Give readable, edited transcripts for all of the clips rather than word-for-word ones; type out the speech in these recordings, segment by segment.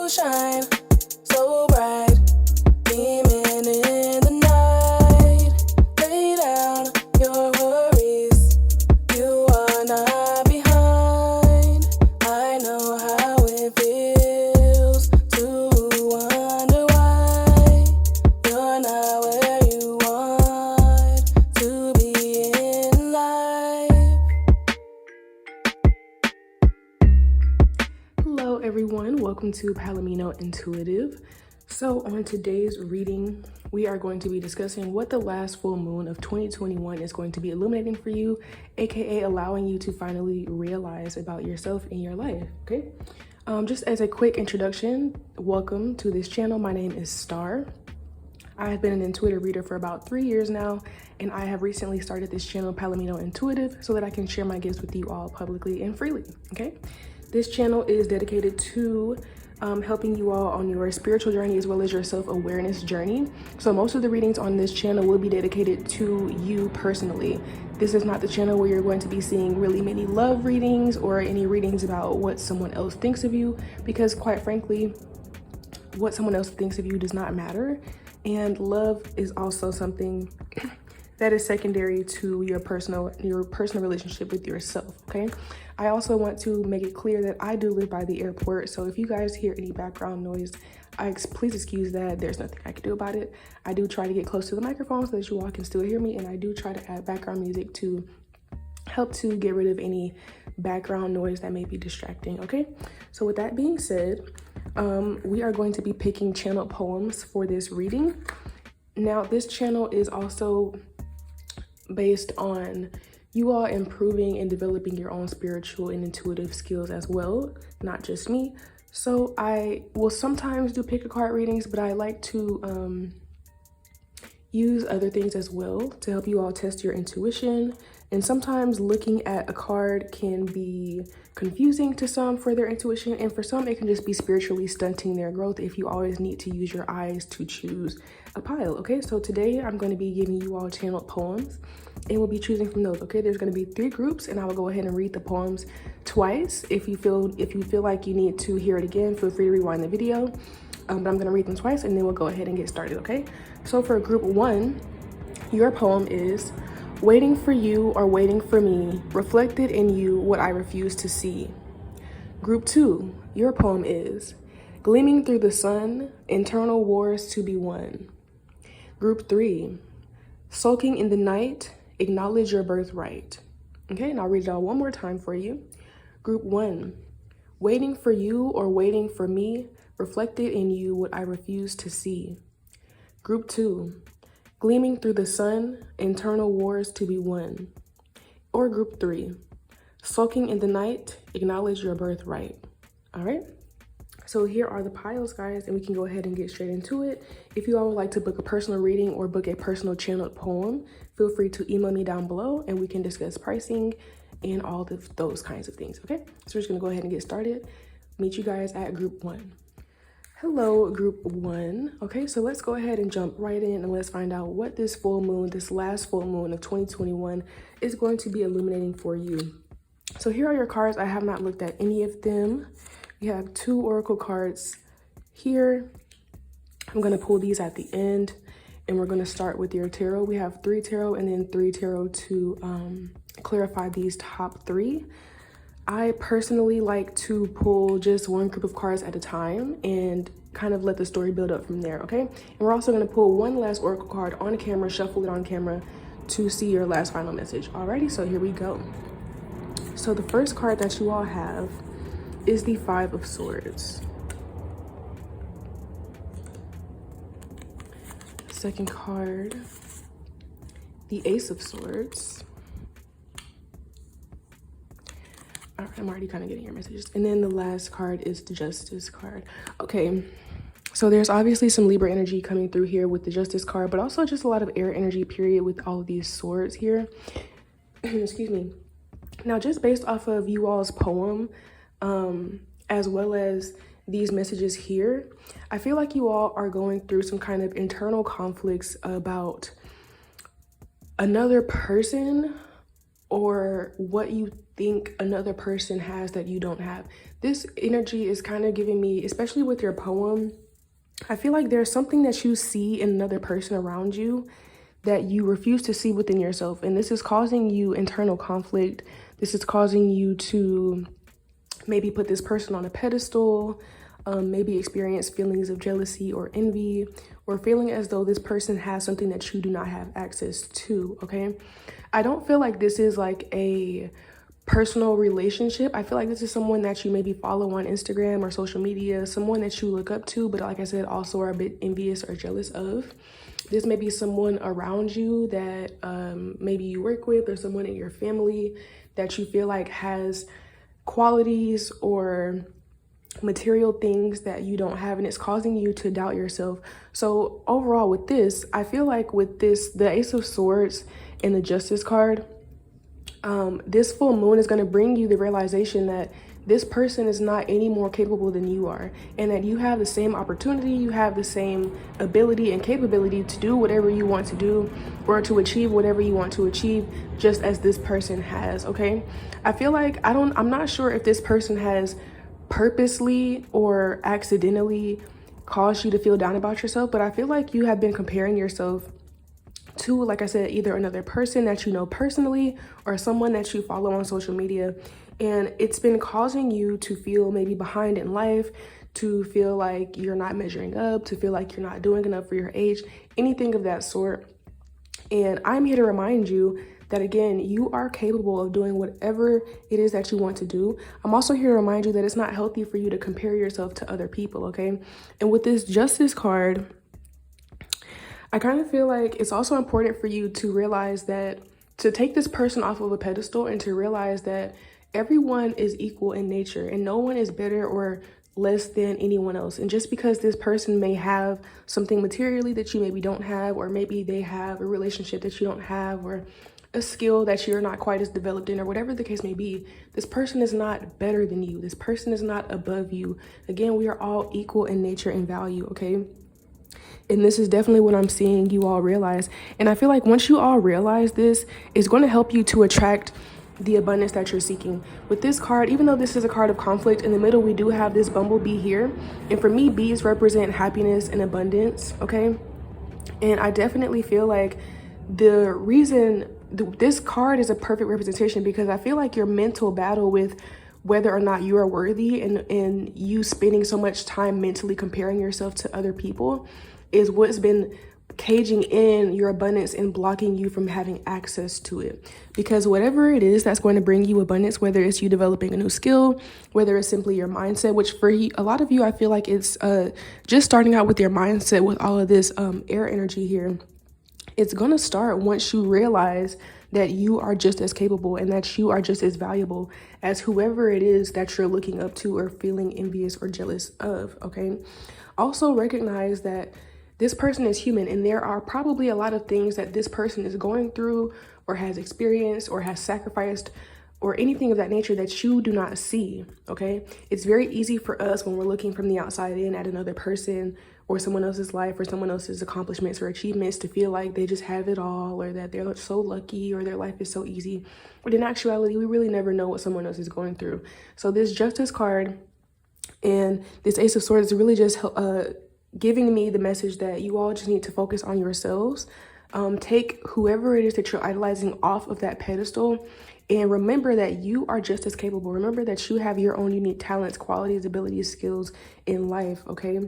shine so bright, beaming in the night. Lay down your worries, you are not behind. I know how it feels to wonder why you're not where you want to be in life. Hello everyone, welcome to PalominoIntuitive. So on today's reading, we are going to be discussing what the last full moon of 2021 is going to be illuminating for you, aka allowing you to finally realize about yourself in your life, okay? Just as a quick introduction, welcome to this channel. My name is Star. I have been an intuitive reader for about 3 years now, and I have recently started this channel, PalominoIntuitive, so that I can share my gifts with you all publicly and freely, okay? This channel is dedicated to helping you all on your spiritual journey as well as your self-awareness journey. So most of the readings on this channel will be dedicated to you personally. This is not the channel where you're going to be seeing really many love readings or any readings about what someone else thinks of you, because quite frankly, what someone else thinks of you does not matter. And love is also something that is secondary to your personal relationship with yourself, okay? I also want to make it clear that I do live by the airport, so if you guys hear any background noise, please excuse that. There's nothing I can do about it. I do try to get close to the microphone so that you all can still hear me, and I do try to add background music to help to get rid of any background noise that may be distracting, okay? So with that being said, we are going to be picking channeled poems for this reading. Now, this channel is also based on you all improving and developing your own spiritual and intuitive skills as well, not just me. So I will sometimes do pick a card readings, but I like to use other things as well to help you all test your intuition. And sometimes looking at a card can be confusing to some for their intuition, and for some it can just be spiritually stunting their growth if you always need to use your eyes to choose a pile, okay? So today I'm going to be giving you all channeled poems, and we'll be choosing from those, okay? There's going to be 3 groups, and I will go ahead and read the poems twice. If you feel like you need to hear it again, feel free to rewind the video. But I'm going to read them twice, and then we'll go ahead and get started, okay? So for group 1, your poem is "Waiting for You or Waiting for Me, reflected in you what I refuse to see." Group 2, your poem is "Gleaming through the sun, internal wars to be won." Group 3, "Sulking in the night, acknowledge your birthright." Okay, and I'll read it all one more time for you. Group 1, "Waiting for You or Waiting for Me, reflected in you what I refuse to see." Group 2, "Gleaming through the sun, internal wars to be won." Or group 3, "Sulking in the night, acknowledge your birthright." All right, so here are the piles, guys, and we can go ahead and get straight into it. If you all would like to book a personal reading or book a personal channeled poem, feel free to email me down below and we can discuss pricing and all of those kinds of things, okay? So we're just gonna go ahead and get started. Meet you guys at group 1. Hello, group 1. Okay, so let's go ahead and jump right in and let's find out what this full moon, this last full moon of 2021 is going to be illuminating for you. So here are your cards. I have not looked at any of them. We have 2 oracle cards here. I'm gonna pull these at the end and we're gonna start with your tarot. We have 3 tarot and then 3 tarot to clarify these top 3. I personally like to pull just one group of cards at a time and kind of let the story build up from there, okay? And we're also gonna pull one last oracle card on camera, shuffle it on camera to see your last final message. Alrighty, so here we go. So the first card that you all have is the 5 of Swords. Second card, the Ace of Swords. All right, I'm already kind of getting your messages. And then the last card is the Justice card. Okay, so there's obviously some Libra energy coming through here with the Justice card, but also just a lot of air energy, period, with all of these swords here. Excuse me. Now, just based off of you all's poem, as well as these messages here, I feel like you all are going through some kind of internal conflicts about another person or what you think another person has that you don't have. This energy is kind of giving me, especially with your poem, I feel like there's something that you see in another person around you that you refuse to see within yourself. And this is causing you internal conflict. This is causing you to maybe put this person on a pedestal, maybe experience feelings of jealousy or envy, or feeling as though this person has something that you do not have access to, okay? I don't feel like this is like a personal relationship. I feel like this is someone that you maybe follow on Instagram or social media, someone that you look up to, but like I said, also are a bit envious or jealous of. This may be someone around you that maybe you work with, or someone in your family that you feel like has qualities or material things that you don't have, and it's causing you to doubt yourself. So overall with this, I feel like with this, the Ace of Swords and the Justice card, this full moon is going to bring you the realization that this person is not any more capable than you are, and that you have the same opportunity, you have the same ability and capability to do whatever you want to do, or to achieve whatever you want to achieve, just as this person has, okay? I feel like I'm not sure if this person has purposely or accidentally caused you to feel down about yourself, but I feel like you have been comparing yourself to, like I said, either another person that you know personally or someone that you follow on social media. And it's been causing you to feel maybe behind in life, to feel like you're not measuring up, to feel like you're not doing enough for your age, anything of that sort. And I'm here to remind you that, again, you are capable of doing whatever it is that you want to do. I'm also here to remind you that it's not healthy for you to compare yourself to other people, okay? And with this Justice card, I kind of feel like it's also important for you to realize that, to take this person off of a pedestal and to realize that everyone is equal in nature and no one is better or less than anyone else. And just because this person may have something materially that you maybe don't have, or maybe they have a relationship that you don't have, or a skill that you're not quite as developed in, or whatever the case may be, this person is not better than you. This person is not above you. Again, we are all equal in nature and value, okay? And this is definitely what I'm seeing you all realize. And I feel like once you all realize this, it's going to help you to attract the abundance that you're seeking. With this card, even though this is a card of conflict, in the middle we do have this bumblebee here. And for me, bees represent happiness and abundance, okay? And I definitely feel like the reason this card is a perfect representation, because I feel like your mental battle with whether or not you are worthy, and you spending so much time mentally comparing yourself to other people, is what's been caging in your abundance and blocking you from having access to it. Because whatever it is that's going to bring you abundance, whether it's you developing a new skill, whether it's simply your mindset, which for a lot of you, I feel like it's just starting out with your mindset with all of this air energy here. It's going to start once you realize that you are just as capable and that you are just as valuable as whoever it is that you're looking up to or feeling envious or jealous of, okay? Also recognize that this person is human, and there are probably a lot of things that this person is going through or has experienced or has sacrificed or anything of that nature that you do not see, okay? It's very easy for us when we're looking from the outside in at another person or someone else's life or someone else's accomplishments or achievements to feel like they just have it all, or that they're so lucky or their life is so easy. But in actuality, we really never know what someone else is going through. So this Justice card and this Ace of Swords is really just giving me the message that you all just need to focus on yourselves. Take whoever it is that you're idolizing off of that pedestal, and remember that you are just as capable. Remember that you have your own unique talents, qualities, abilities, skills in life, okay?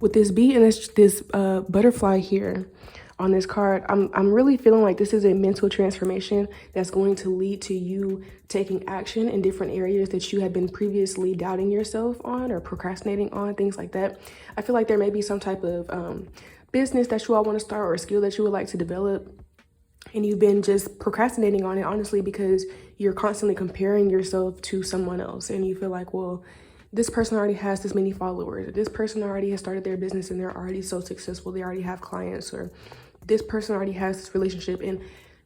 With this bee and this butterfly here on this card, I'm really feeling like this is a mental transformation that's going to lead to you taking action in different areas that you had been previously doubting yourself on or procrastinating on, things like that. I feel like there may be some type of business that you all want to start, or a skill that you would like to develop, and you've been just procrastinating on it, honestly, because you're constantly comparing yourself to someone else, and you feel like, well, this person already has this many followers, or this person already has started their business and they're already so successful, they already have clients, or this person already has this relationship. And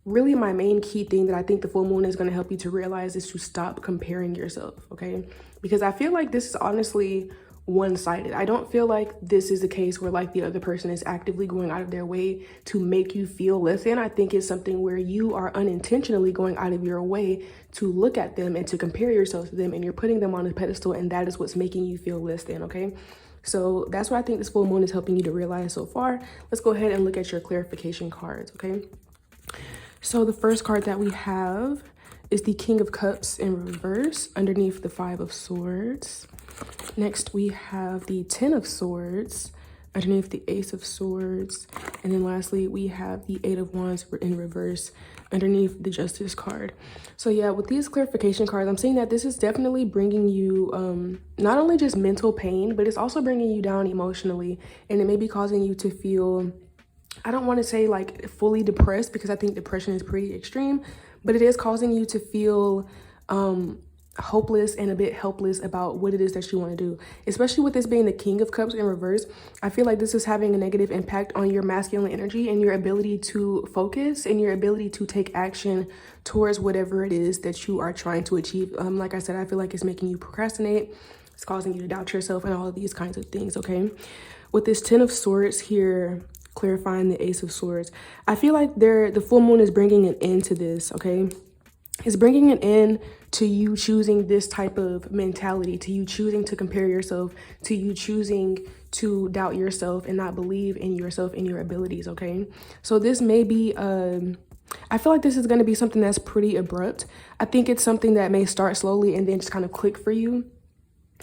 really my main key thing that I think the full moon is going to help you to realize is to stop comparing yourself, okay? Because I feel like this is honestly one-sided. I don't feel like this is a case where like the other person is actively going out of their way to make you feel less than. I think it's something where you are unintentionally going out of your way to look at them and to compare yourself to them, and you're putting them on a pedestal, and that is what's making you feel less than, okay? So that's what I think this full moon is helping you to realize so far. Let's go ahead and look at your clarification cards, okay? So the first card that we have is the King of Cups in reverse underneath the Five of Swords. Next, we have the Ten of Swords underneath the Ace of Swords. And then lastly, we have the Eight of Wands in reverse underneath the Justice card. So yeah, with these clarification cards, I'm saying that this is definitely bringing you not only just mental pain, but it's also bringing you down emotionally. And it may be causing you to feel, I don't want to say like fully depressed, because I think depression is pretty extreme, but it is causing you to feel hopeless and a bit helpless about what it is that you want to do. Especially with this being the King of Cups in reverse, I feel like this is having a negative impact on your masculine energy and your ability to focus and your ability to take action towards whatever it is that you are trying to achieve. Like I said, I feel like it's making you procrastinate. It's causing you to doubt yourself and all of these kinds of things, okay? With this Ten of Swords here, clarifying the Ace of Swords, I feel like the full moon is bringing an end to this, okay? It's bringing an end to you choosing this type of mentality, to you choosing to compare yourself, to you choosing to doubt yourself and not believe in yourself and your abilities, okay? So this may be, I feel like this is going to be something that's pretty abrupt. I think it's something that may start slowly and then just kind of click for you,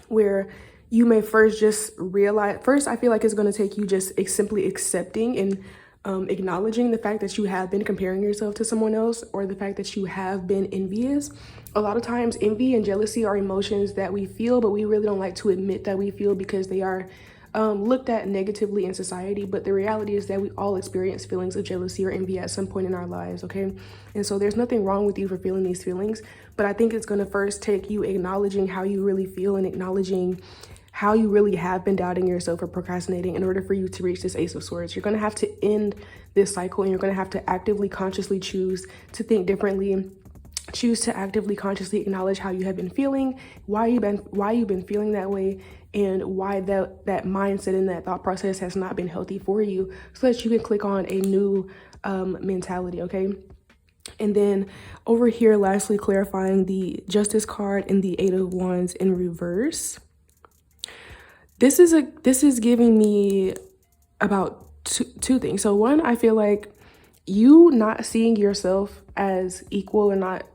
where you may first just realize, first I feel like it's going to take you just simply accepting and acknowledging the fact that you have been comparing yourself to someone else, or the fact that you have been envious. A lot of times envy and jealousy are emotions that we feel, but we really don't like to admit that we feel because they are looked at negatively in society. But the reality is that we all experience feelings of jealousy or envy at some point in our lives, okay? And so there's nothing wrong with you for feeling these feelings, but I think it's going to first take you acknowledging how you really feel and acknowledging how you really have been doubting yourself or procrastinating in order for you to reach this Ace of Swords. You're going to have to end this cycle, and you're going to have to actively, consciously choose to think differently, choose to actively, consciously acknowledge how you have been feeling, why you've been feeling that way, and why that mindset and that thought process has not been healthy for you, so that you can click on a new mentality, okay? And then over here, lastly, clarifying the Justice card and the Eight of Wands in reverse. This is giving me about two things. So one, I feel like you not seeing yourself as equal, or not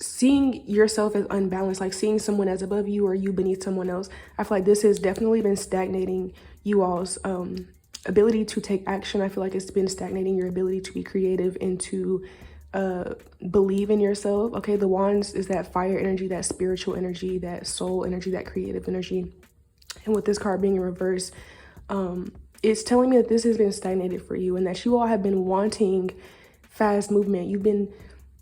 seeing yourself as unbalanced, like seeing someone as above you or you beneath someone else. I feel like this has definitely been stagnating you all's ability to take action. I feel like it's been stagnating your ability to be creative and to believe in yourself. Okay, the Wands is that fire energy, that spiritual energy, that soul energy, that creative energy. And with this card being in reverse, it's telling me that this has been stagnated for you, and that you all have been wanting fast movement. You've been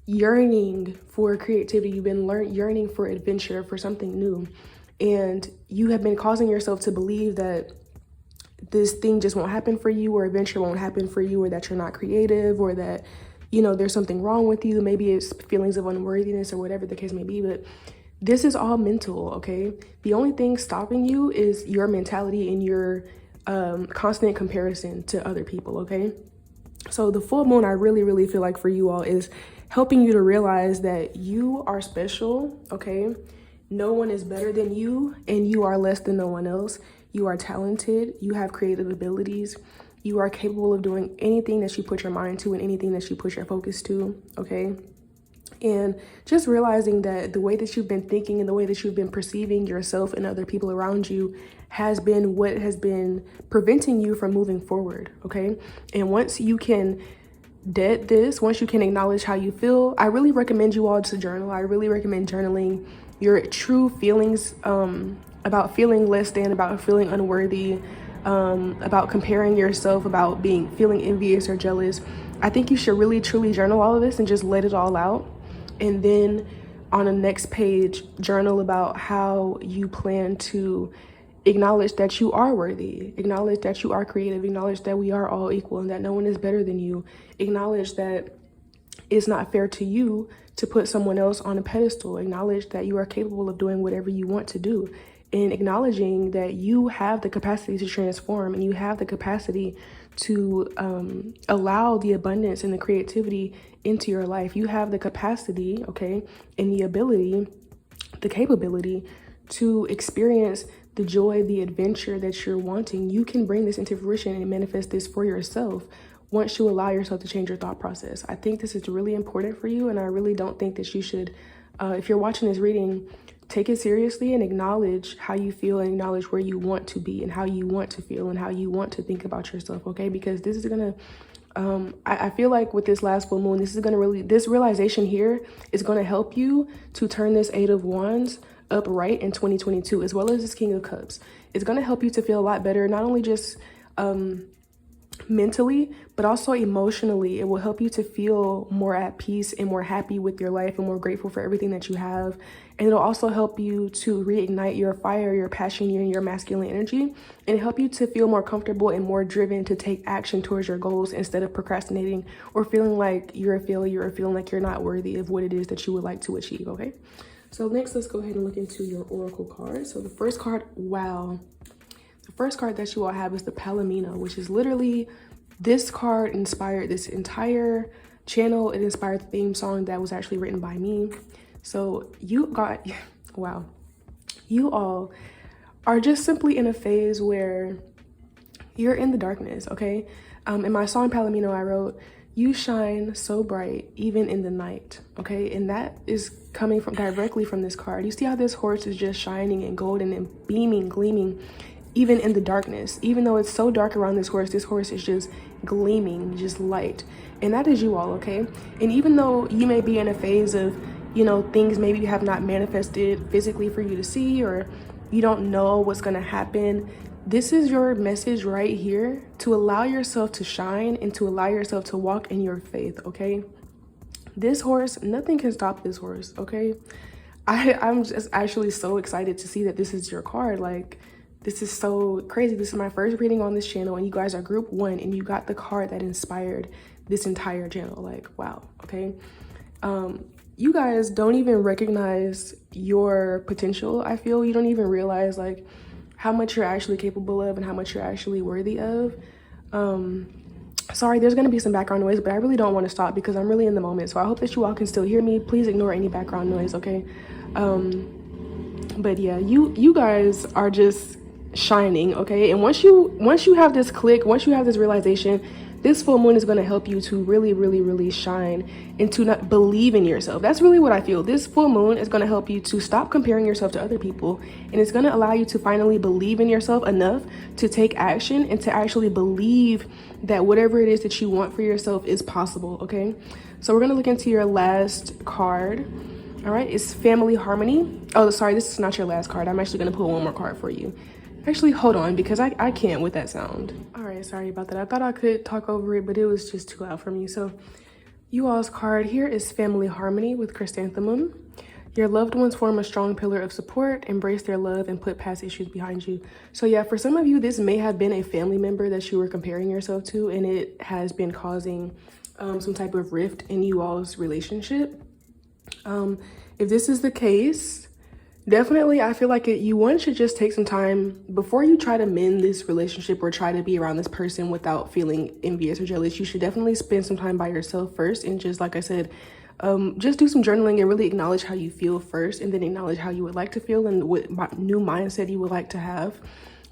yearning for creativity. You've been yearning for adventure, for something new. And you have been causing yourself to believe that this thing just won't happen for you, or adventure won't happen for you, or that you're not creative, or that, you know, there's something wrong with you. Maybe it's feelings of unworthiness or whatever the case may be, but this is all mental, okay? The only thing stopping you is your mentality and your constant comparison to other people, okay? So the full moon, I really feel like for you all, is helping you to realize that you are special, okay? No one is better than you, and you are less than no one else. You are talented. You have creative abilities. You are capable of doing anything that you put your mind to and anything that you put your focus to, okay? And just realizing that the way that you've been thinking and the way that you've been perceiving yourself and other people around you has been what has been preventing you from moving forward, okay? And once you can dead this, once you can acknowledge how you feel, I really recommend you all to journal. I really recommend journaling your true feelings about feeling less than, about feeling unworthy, about comparing yourself, about feeling envious or jealous. I think you should really truly journal all of this and just let it all out. And then on the next page, journal about how you plan to acknowledge that you are worthy, acknowledge that you are creative, acknowledge that we are all equal and that no one is better than you, acknowledge that it's not fair to you to put someone else on a pedestal, acknowledge that you are capable of doing whatever you want to do. and acknowledging that you have the capacity to transform, and you have the capacity to allow the abundance and the creativity into your life. You have the capacity, okay, and the ability, the capability to experience the joy, the adventure that you're wanting. You can bring this into fruition and manifest this for yourself once you allow yourself to change your thought process. I think this is really important for you, and I really don't think that you should, if you're watching this reading, take it seriously and acknowledge how you feel, and acknowledge where you want to be and how you want to feel and how you want to think about yourself, okay? Because this is gonna, I feel like with this last full moon, this is gonna really, this realization here is gonna help you to turn this Eight of Wands upright in 2022, as well as this King of Cups. It's gonna help you to feel a lot better, not only just mentally, but also emotionally. It will help you to feel more at peace and more happy with your life and more grateful for everything that you have. And it'll also help you to reignite your fire, your passion, and your masculine energy, and help you to feel more comfortable and more driven to take action towards your goals instead of procrastinating or feeling like you're a failure or feeling like you're not worthy of what it is that you would like to achieve, okay? So next, let's go ahead and look into your oracle cards. So the first card, wow. The first card that you all have is the Palomino, which is literally, this card inspired this entire channel. It inspired the theme song that was actually written by me. So you got, wow, you all are just simply in a phase where you're in the darkness, okay? In my song Palomino, I wrote, "You shine so bright even in the night," okay? And that is coming from directly from this card. You see how this horse is just shining and golden and beaming, gleaming, even in the darkness. Even though it's so dark around this horse is just gleaming, just light. And that is you all, okay? And even though you may be in a phase of, you know, things maybe have not manifested physically for you to see, or you don't know what's gonna happen, this is your message right here to allow yourself to shine and to allow yourself to walk in your faith, okay? This horse, nothing can stop this horse, okay? I'm just actually so excited to see that this is your card. Like, this is so crazy. This is my first reading on this channel, and you guys are group 1, and you got the card that inspired this entire channel. Like, wow, okay? You guys don't even recognize your potential. I feel you don't even realize like how much you're actually capable of and how much you're actually worthy of. Sorry, there's gonna be some background noise, but I really don't want to stop because I'm really in the moment. So I hope that you all can still hear me. Please ignore any background noise, okay? But yeah, you guys are just shining, okay? And once you have this click, once you have this realization, this full moon is going to help you to really shine and to not believe in yourself. That's really what I feel. This full moon is going to help you to stop comparing yourself to other people, and it's going to allow you to finally believe in yourself enough to take action and to actually believe that whatever it is that you want for yourself is possible, okay? So we're going to look into your last card. All right, it's Family Harmony. Oh, sorry, this is not your last card. I'm actually going to pull one more card for you. Actually, hold on, because I can't with that sound. All right, sorry about that. I thought I could talk over it, but it was just too loud for me. So you all's card here is Family Harmony with Chrysanthemum. Your loved ones form a strong pillar of support, embrace their love, and put past issues behind you. So yeah, for some of you, this may have been a family member that you were comparing yourself to, and it has been causing some type of rift in you all's relationship. If this is the case, definitely, I feel like you should just take some time before you try to mend this relationship or try to be around this person without feeling envious or jealous. You should definitely spend some time by yourself first, and just like I said, just do some journaling and really acknowledge how you feel first, and then acknowledge how you would like to feel and what new mindset you would like to have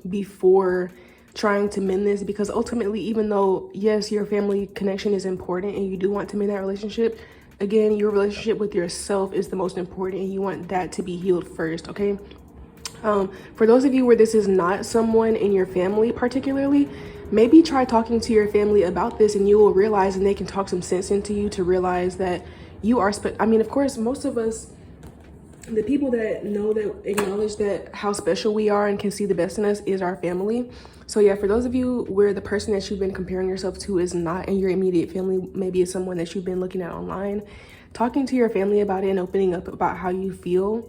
before trying to mend this. Because ultimately, even though, yes, your family connection is important and you do want to mend that relationship, again, your relationship with yourself is the most important, and you want that to be healed first, okay? For those of you where this is not someone in your family particularly, maybe try talking to your family about this, and you will realize, and they can talk some sense into you to realize that you are, I mean, of course, most of us, the people that know, that acknowledge that how special we are and can see the best in us is our family. So yeah, for those of you where the person that you've been comparing yourself to is not in your immediate family, maybe it's someone that you've been looking at online, talking to your family about it and opening up about how you feel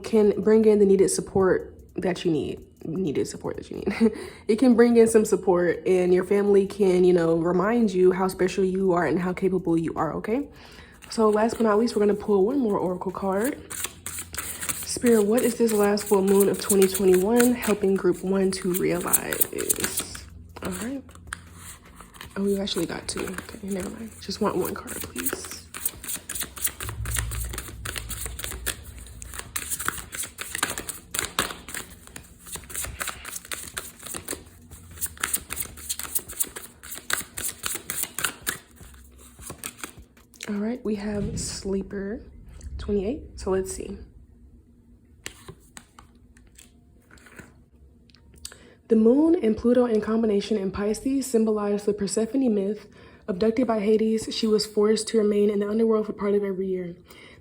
can bring in the needed support that you need. It can bring in some support, and your family can, you know, remind you how special you are and how capable you are, okay? So last but not least, we're going to pull one more oracle card. Spirit, what is this last full moon of 2021 helping group 1 to realize? All right. Oh, we actually got 2. Okay, never mind. Just want 1 card, please. All right, we have Sleeper 28. So let's see. The moon and Pluto in combination in Pisces symbolize the Persephone myth. Abducted by Hades, she was forced to remain in the underworld for part of every year.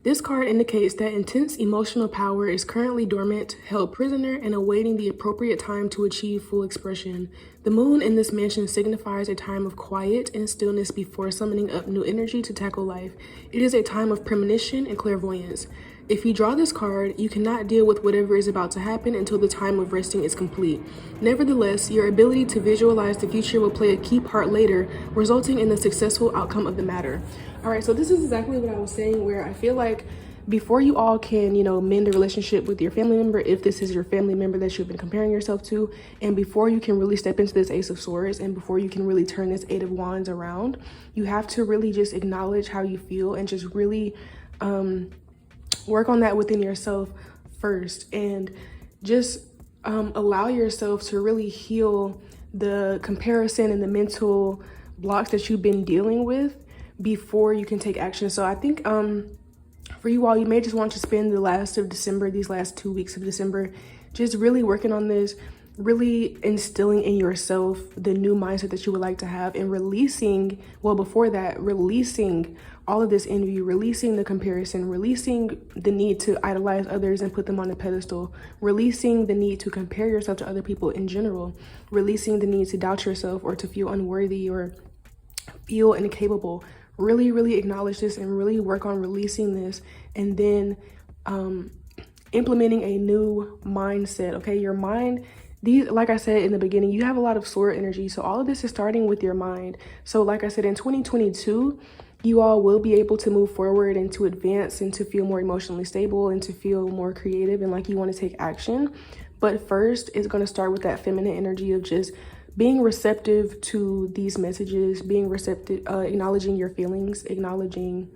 This card indicates that intense emotional power is currently dormant, held prisoner, and awaiting the appropriate time to achieve full expression. The moon in this mansion signifies a time of quiet and stillness before summoning up new energy to tackle life. It is a time of premonition and clairvoyance. If you draw this card, you cannot deal with whatever is about to happen until the time of resting is complete. Nevertheless, your ability to visualize the future will play a key part later, resulting in the successful outcome of the matter. All right, so this is exactly what I was saying, where I feel like before you all can, mend a relationship with your family member, if this is your family member that you've been comparing yourself to, and before you can really step into this Ace of Swords, and before you can really turn this Eight of Wands around, you have to really just acknowledge how you feel and just really work on that within yourself first, and just allow yourself to really heal the comparison and the mental blocks that you've been dealing with before you can take action. So I think for you all, you may just want to spend the last of December, these last 2 weeks of December, just really working on this, really instilling in yourself the new mindset that you would like to have, and releasing all of this envy, releasing the comparison, releasing the need to idolize others and put them on a pedestal, releasing the need to compare yourself to other people in general, releasing the need to doubt yourself or to feel unworthy or feel incapable. Really, really acknowledge this and really work on releasing this, and then implementing a new mindset. Okay, your mind, like I said in the beginning, you have a lot of sword energy, so all of this is starting with your mind. So like I said, in 2022, you all will be able to move forward and to advance and to feel more emotionally stable and to feel more creative and like you want to take action. But first, it's going to start with that feminine energy of just being receptive to these messages, being receptive, acknowledging your feelings, acknowledging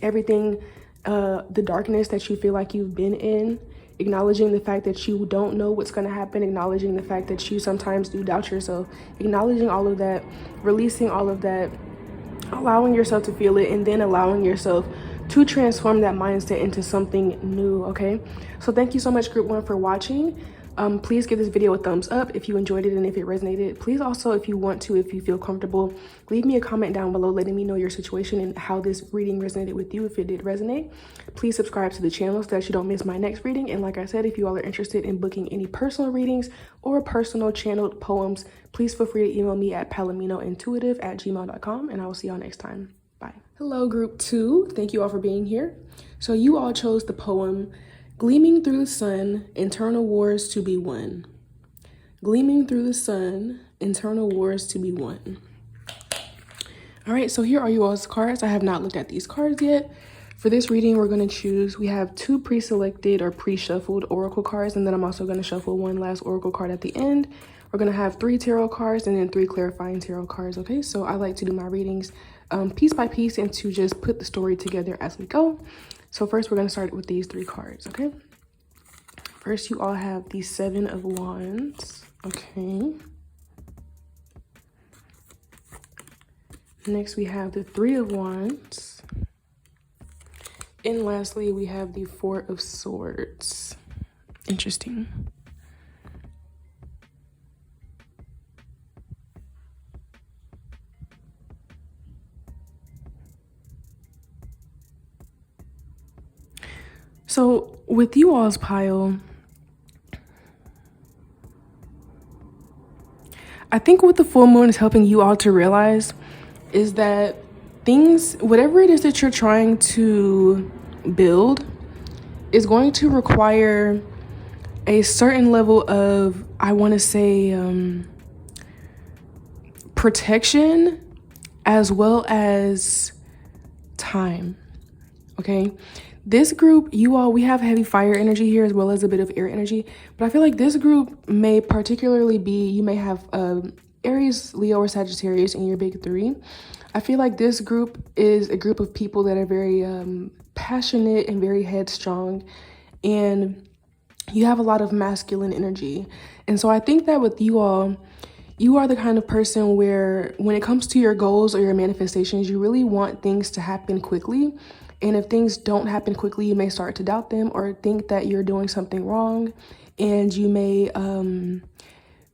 everything, the darkness that you feel like you've been in, acknowledging the fact that you don't know what's going to happen, acknowledging the fact that you sometimes do doubt yourself, acknowledging all of that, releasing all of that, allowing yourself to feel it, and then allowing yourself to transform that mindset into something new. Okay, so thank you so much, group 1, for watching. Please give this video a thumbs up if you enjoyed it and if it resonated. Please also, if you feel comfortable, leave me a comment down below letting me know your situation and how this reading resonated with you. If it did resonate, please subscribe to the channel so that you don't miss my next reading. And like I said, if you all are interested in booking any personal readings or personal channeled poems, please feel free to email me at PalominoIntuitive@gmail.com, and I will see y'all next time. Bye. Hello, group 2. Thank you all for being here. So you all chose the poem Gleaming Through the Sun, Internal Wars to be Won. Gleaming through the sun, internal wars to be won. All right, so here are you all's cards. I have not looked at these cards yet. For this reading, we're going to choose, we have 2 pre-selected or pre-shuffled oracle cards, and then I'm also going to shuffle 1 last oracle card at the end. We're going to have 3 tarot cards and then 3 clarifying tarot cards, okay? So I like to do my readings piece by piece and to just put the story together as we go. So first, we're going to start with these 3 cards, okay? First, you all have the 7 of Wands, okay? Next, we have the 3 of Wands. And lastly, we have the 4 of Swords. Interesting. So with you all's pile, I think what the full moon is helping you all to realize is that things, whatever it is that you're trying to build, is going to require a certain level of, I want to say, protection as well as time. Okay, This group, we have heavy fire energy here as well as a bit of air energy, but I feel like this group may particularly be, you may have Aries, Leo, or Sagittarius in your big three. I feel like this group is a group of people that are very passionate and very headstrong, and you have a lot of masculine energy. And so I think that with you all, you are the kind of person where when it comes to your goals or your manifestations, you really want things to happen quickly. And if things don't happen quickly, you may start to doubt them or think that you're doing something wrong. And you may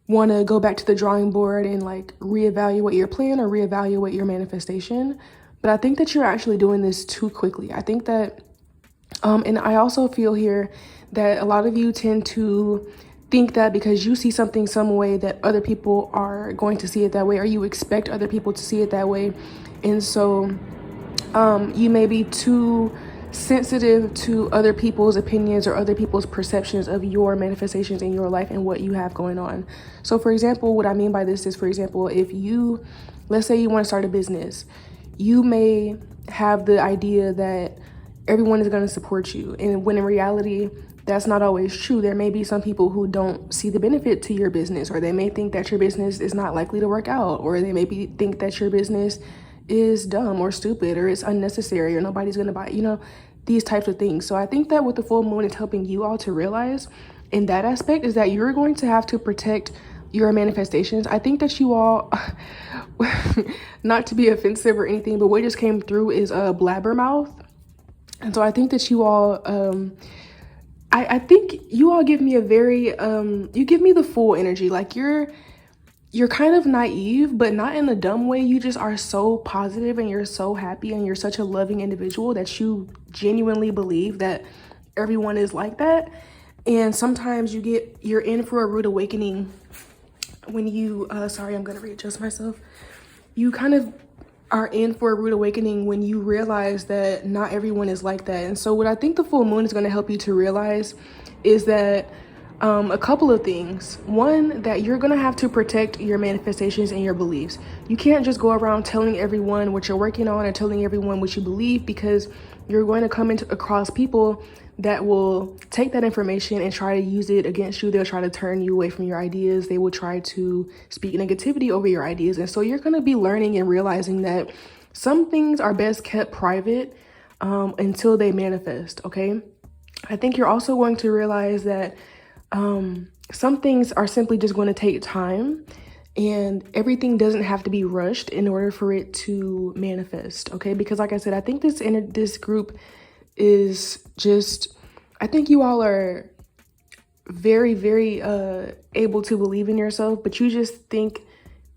want to go back to the drawing board and like reevaluate your plan or reevaluate your manifestation. But I think that you're actually doing this too quickly. I think that, and I also feel here that a lot of you tend to think that because you see something some way that other people are going to see it that way, or you expect other people to see it that way. And so you may be too sensitive to other people's opinions or other people's perceptions of your manifestations in your life and what you have going on. So for example, what I mean by this is, for example, if you, let's say you want to start a business, you may have the idea that everyone is going to support you. And when in reality, that's not always true. There may be some people who don't see the benefit to your business, or they may think that your business is not likely to work out, or they may think that your business is dumb or stupid or it's unnecessary or nobody's going to buy, these types of things. So I think that what the full moon is helping you all to realize in that aspect is that you're going to have to protect your manifestations. I think that you all, not to be offensive or anything, but what just came through is a blabbermouth. And so I think that you all, I think you all give me a very, you give me the full energy. Like you're kind of naive, but not in a dumb way. You just are so positive and you're so happy and you're such a loving individual that you genuinely believe that everyone is like that. And sometimes you're in for a rude awakening when you, sorry, I'm going to readjust myself. You kind of are in for a rude awakening when you realize that not everyone is like that. And so what I think the full moon is going to help you to realize is that a couple of things. One, that you're going to have to protect your manifestations and your beliefs. You can't just go around telling everyone what you're working on or telling everyone what you believe, because you're going to come across people that will take that information and try to use it against you. They'll try to turn you away from your ideas. They will try to speak negativity over your ideas. And so you're going to be learning and realizing that some things are best kept private until they manifest, okay? I think you're also going to realize that some things are simply just going to take time, and everything doesn't have to be rushed in order for it to manifest, okay? Because like I said, I think this group is just, I think you all are very, very able to believe in yourself, but you just think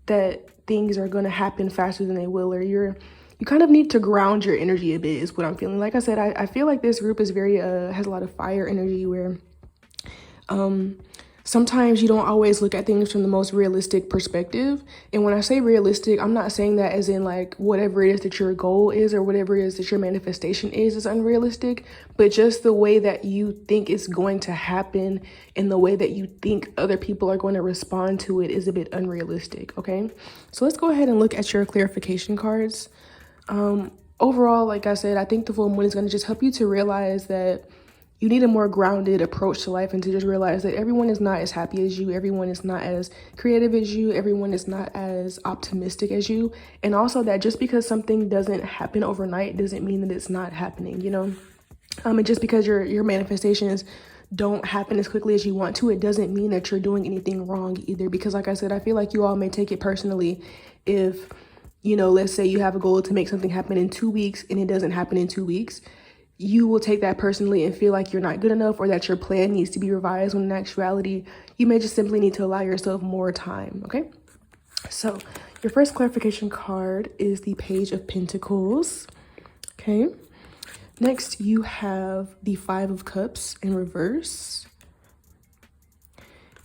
that things are going to happen faster than they will, or you kind of need to ground your energy a bit is what I'm feeling. Like I said, I feel like this group is very, has a lot of fire energy where sometimes you don't always look at things from the most realistic perspective. And when I say realistic, I'm not saying that as in like whatever it is that your goal is or whatever it is that your manifestation is unrealistic, but just the way that you think it's going to happen and the way that you think other people are going to respond to it is a bit unrealistic, okay? So let's go ahead and look at your clarification cards. Overall, like I said, I think the full moon is going to just help you to realize that you need a more grounded approach to life, and to just realize that everyone is not as happy as you. Everyone is not as creative as you. Everyone is not as optimistic as you. And also that just because something doesn't happen overnight doesn't mean that it's not happening, And just because your manifestations don't happen as quickly as you want to, it doesn't mean that you're doing anything wrong either. Because like I said, I feel like you all may take it personally if, let's say you have a goal to make something happen in 2 weeks and it doesn't happen in 2 weeks. You will take that personally and feel like you're not good enough or that your plan needs to be revised, when in actuality, you may just simply need to allow yourself more time, okay? So your first clarification card is the Page of Pentacles, okay? Next, you have the Five of Cups in reverse.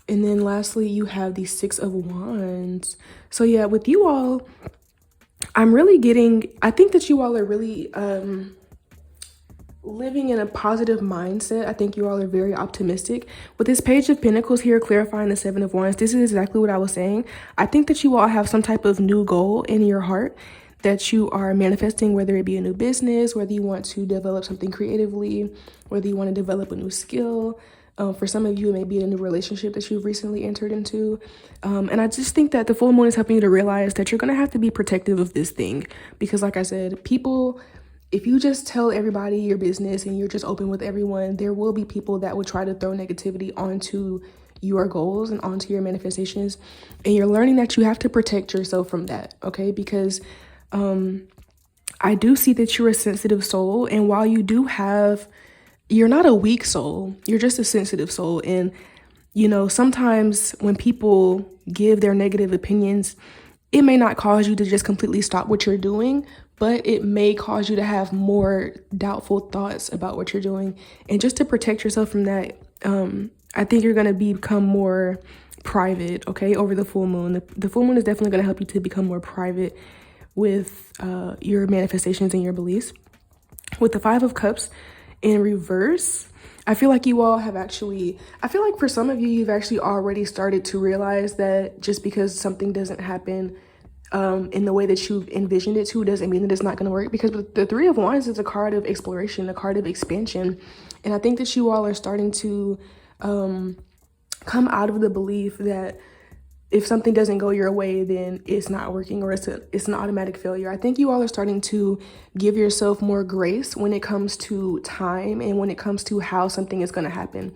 And then lastly, you have the Six of Wands. So yeah, with you all, I think that you all are really, living in a positive mindset. I think you all are very optimistic. With this Page of Pentacles here clarifying the Seven of Wands, this is exactly what I was saying. I think that you all have some type of new goal in your heart that you are manifesting, whether it be a new business, whether you want to develop something creatively, whether you want to develop a new skill. For some of you, it may be a new relationship that you've recently entered into. And I just think that the full moon is helping you to realize that you're going to have to be protective of this thing. Because like I said, people, if you just tell everybody your business and you're just open with everyone, there will be people that will try to throw negativity onto your goals and onto your manifestations. And you're learning that you have to protect yourself from that, okay? Because I do see that you're a sensitive soul. And while you do have, you're not a weak soul, you're just a sensitive soul. And, you know, sometimes when people give their negative opinions, it may not cause you to just completely stop what you're doing, but it may cause you to have more doubtful thoughts about what you're doing. And just to protect yourself from that, I think you're going to become more private, okay, over the full moon. The full moon is definitely going to help you to become more private with your manifestations and your beliefs. With the Five of Cups in reverse, I feel like you all have actually, I feel like for some of you, you've actually already started to realize that just because something doesn't happen in the way that you've envisioned it to doesn't mean that it's not going to work. Because the Three of Wands is a card of exploration, a card of expansion. And I think that you all are starting to come out of the belief that if something doesn't go your way, then it's not working or it's an automatic failure. I think you all are starting to give yourself more grace when it comes to time and when it comes to how something is going to happen.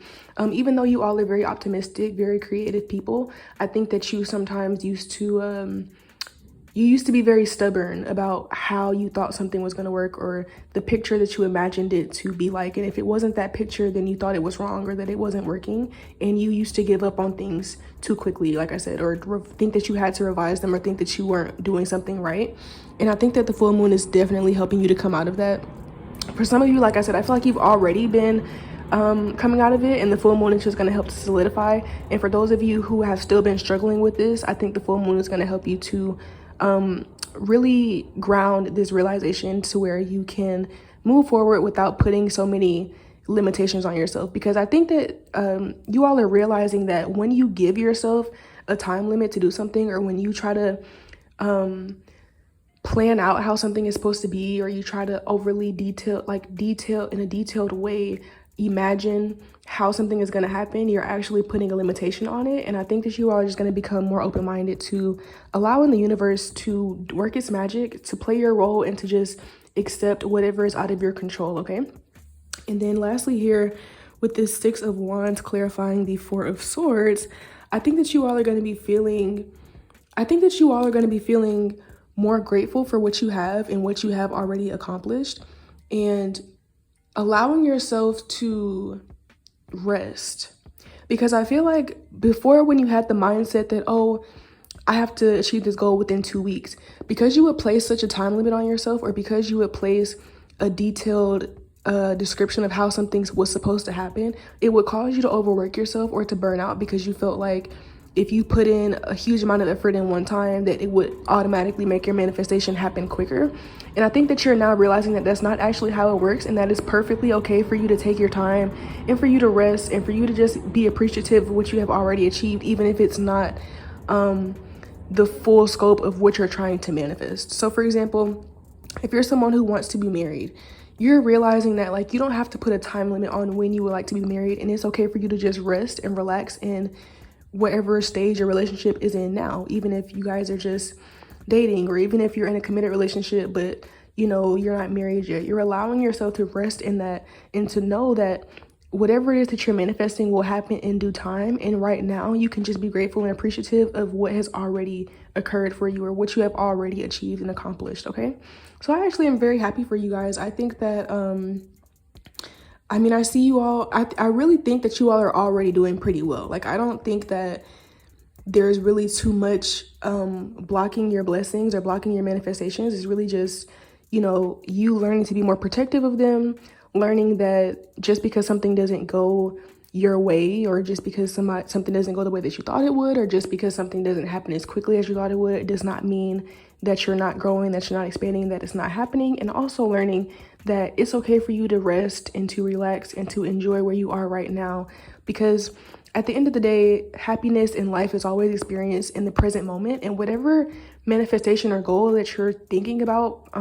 Even though you all are very optimistic, very creative people, I think that you sometimes used to be very stubborn about how you thought something was going to work or the picture that you imagined it to be like. And if it wasn't that picture, then you thought it was wrong or that it wasn't working. And you used to give up on things too quickly, like I said, or think that you had to revise them or think that you weren't doing something right. And I think that the full moon is definitely helping you to come out of that. For some of you, like I said, I feel like you've already been coming out of it, and the full moon is just going to help to solidify. And for those of you who have still been struggling with this, I think the full moon is going to help you to really ground this realization to where you can move forward without putting so many limitations on yourself. Because I think that you all are realizing that when you give yourself a time limit to do something, or when you try to plan out how something is supposed to be, or you try to overly detail in a detailed way, imagine how something is going to happen, you're actually putting a limitation on it. And I think that you are just going to become more open-minded to allowing the universe to work its magic, to play your role, and to just accept whatever is out of your control, okay? And then lastly here, with this Six of Wands clarifying the Four of Swords, I think that you all are going to be feeling more grateful for what you have and what you have already accomplished, and allowing yourself to rest. Because I feel like before, when you had the mindset that, oh, I have to achieve this goal within 2 weeks, because you would place such a time limit on yourself, or because you would place a detailed description of how something was supposed to happen, it would cause you to overwork yourself or to burn out, because you felt like if you put in a huge amount of effort in one time, that it would automatically make your manifestation happen quicker. And I think that you're now realizing that that's not actually how it works, and that it's perfectly okay for you to take your time and for you to rest and for you to just be appreciative of what you have already achieved, even if it's not the full scope of what you're trying to manifest. So for example, if you're someone who wants to be married, you're realizing that like you don't have to put a time limit on when you would like to be married, and it's okay for you to just rest and relax in whatever stage your relationship is in now, even if you guys are just dating, or even if you're in a committed relationship but you know you're not married yet. You're allowing yourself to rest in that, and to know that whatever it is that you're manifesting will happen in due time. And right now you can just be grateful and appreciative of what has already occurred for you, or what you have already achieved and accomplished, okay? So I actually am very happy for you guys. I think that I see you all, I really think that you all are already doing pretty well. Like, I don't think that there's really too much blocking your blessings or blocking your manifestations. It's really just, you know, you learning to be more protective of them, learning that just because something doesn't go your way, or just because something doesn't go the way that you thought it would, or just because something doesn't happen as quickly as you thought it would, it does not mean that you're not growing, that you're not expanding, that it's not happening. And also learning that it's okay for you to rest and to relax and to enjoy where you are right now. Because at the end of the day, happiness in life is always experienced in the present moment, and whatever manifestation or goal that you're thinking about,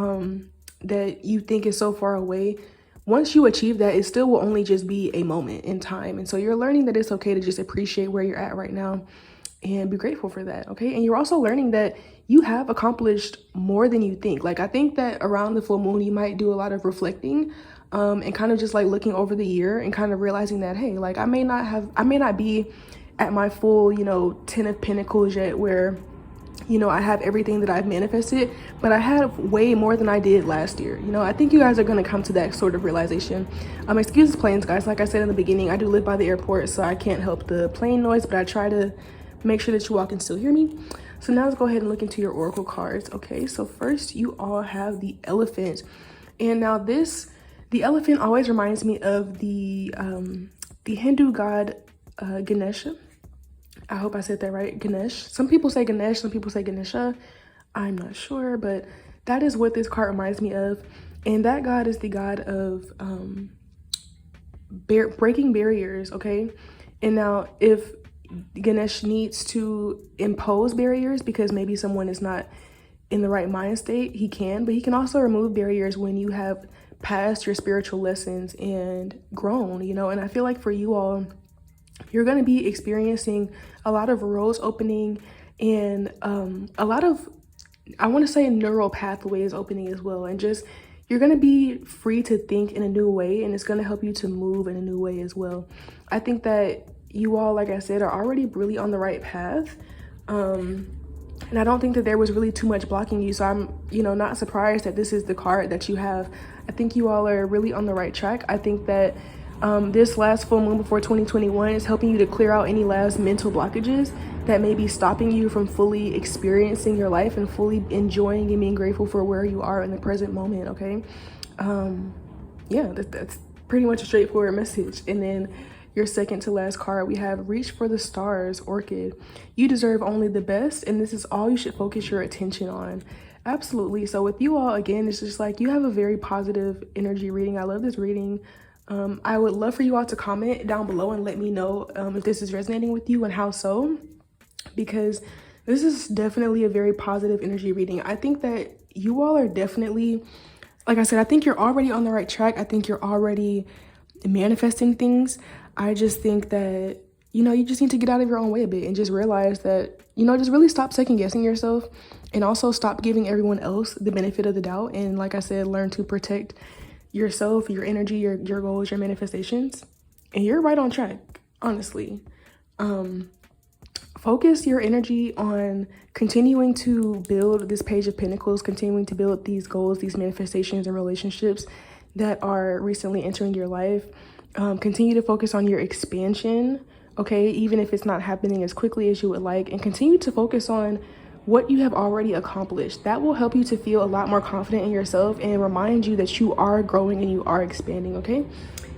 that you think is so far away, once you achieve that, it still will only just be a moment in time. And so you're learning that it's okay to just appreciate where you're at right now and be grateful for that, okay? And you're also learning that you have accomplished more than you think. Like, I think that around the full moon, you might do a lot of reflecting, and kind of just like looking over the year and kind of realizing that, hey, like I may not be at my full, 10 of Pentacles yet, where I have everything that I've manifested, but I have way more than I did last year. I think you guys are going to come to that sort of realization. Excuse the planes, guys. Like I said in the beginning, I do live by the airport, so I can't help the plane noise, but I try to make sure that you all can still hear me. So now let's go ahead and look into your oracle cards. Okay, so first you all have the Elephant. And now the elephant always reminds me of the Hindu god Ganesha. I hope I said that right, Ganesh. Some people say Ganesh, some people say Ganesha. I'm not sure, but that is what this card reminds me of. And that god is the god of breaking barriers, okay? And now if Ganesh needs to impose barriers because maybe someone is not in the right mind state, he can, but he can also remove barriers when you have passed your spiritual lessons and grown, and I feel like for you all, you're going to be experiencing a lot of roads opening and a lot of, I want to say, neural pathways opening as well. And just, you're going to be free to think in a new way, and it's going to help you to move in a new way as well. I think that you all, like I said, are already really on the right path. And I don't think that there was really too much blocking you. So I'm, not surprised that this is the card that you have. I think you all are really on the right track. I think that this last full moon before 2021 is helping you to clear out any last mental blockages that may be stopping you from fully experiencing your life and fully enjoying and being grateful for where you are in the present moment, okay? Yeah, that's pretty much a straightforward message. And then your second to last card, we have Reach for the Stars, Orchid. You deserve only the best, and this is all you should focus your attention on. Absolutely. So with you all, again, it's just like you have a very positive energy reading. I love this reading. I would love for you all to comment down below and let me know if this is resonating with you and how so, because this is definitely a very positive energy reading. I think that you all are definitely, like I said, I think you're already on the right track. I think you're already manifesting things. I just think that, you just need to get out of your own way a bit and just realize that, just really stop second guessing yourself, and also stop giving everyone else the benefit of the doubt. And like I said, learn to protect yourself, your energy, your goals, your manifestations. And you're right on track, honestly. Focus your energy on continuing to build this Page of Pentacles, continuing to build these goals, these manifestations and relationships that are recently entering your life. Continue to focus on your expansion, okay, even if it's not happening as quickly as you would like, and continue to focus on what you have already accomplished. That will help you to feel a lot more confident in yourself and remind you that you are growing and you are expanding, okay?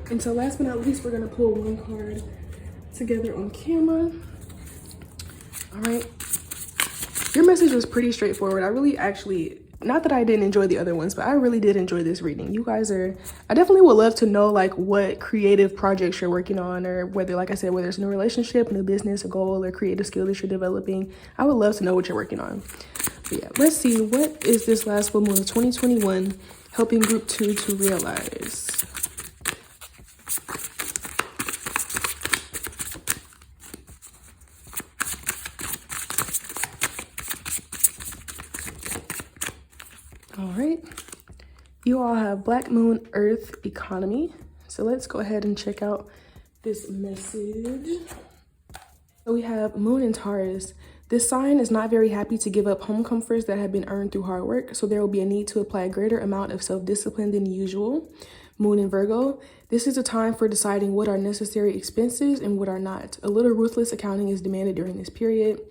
And so last but not least, we're gonna pull one card together on camera. All right, your message was pretty straightforward. I really actually, not that I didn't enjoy the other ones, but I really did enjoy this reading. You guys are, I definitely would love to know like what creative projects you're working on, or whether, like I said, whether it's a new relationship, new business, a goal, or creative skill that you're developing. I would love to know what you're working on. But yeah, let's see, what is this last full moon of 2021 helping group 2 to realize? All right, you all have Black Moon, Earth, Economy. So let's go ahead and check out this message. So we have Moon in Taurus. This sign is not very happy to give up home comforts that have been earned through hard work, so there will be a need to apply a greater amount of self-discipline than usual. Moon in Virgo. This is a time for deciding what are necessary expenses and what are not. A little ruthless accounting is demanded during this period.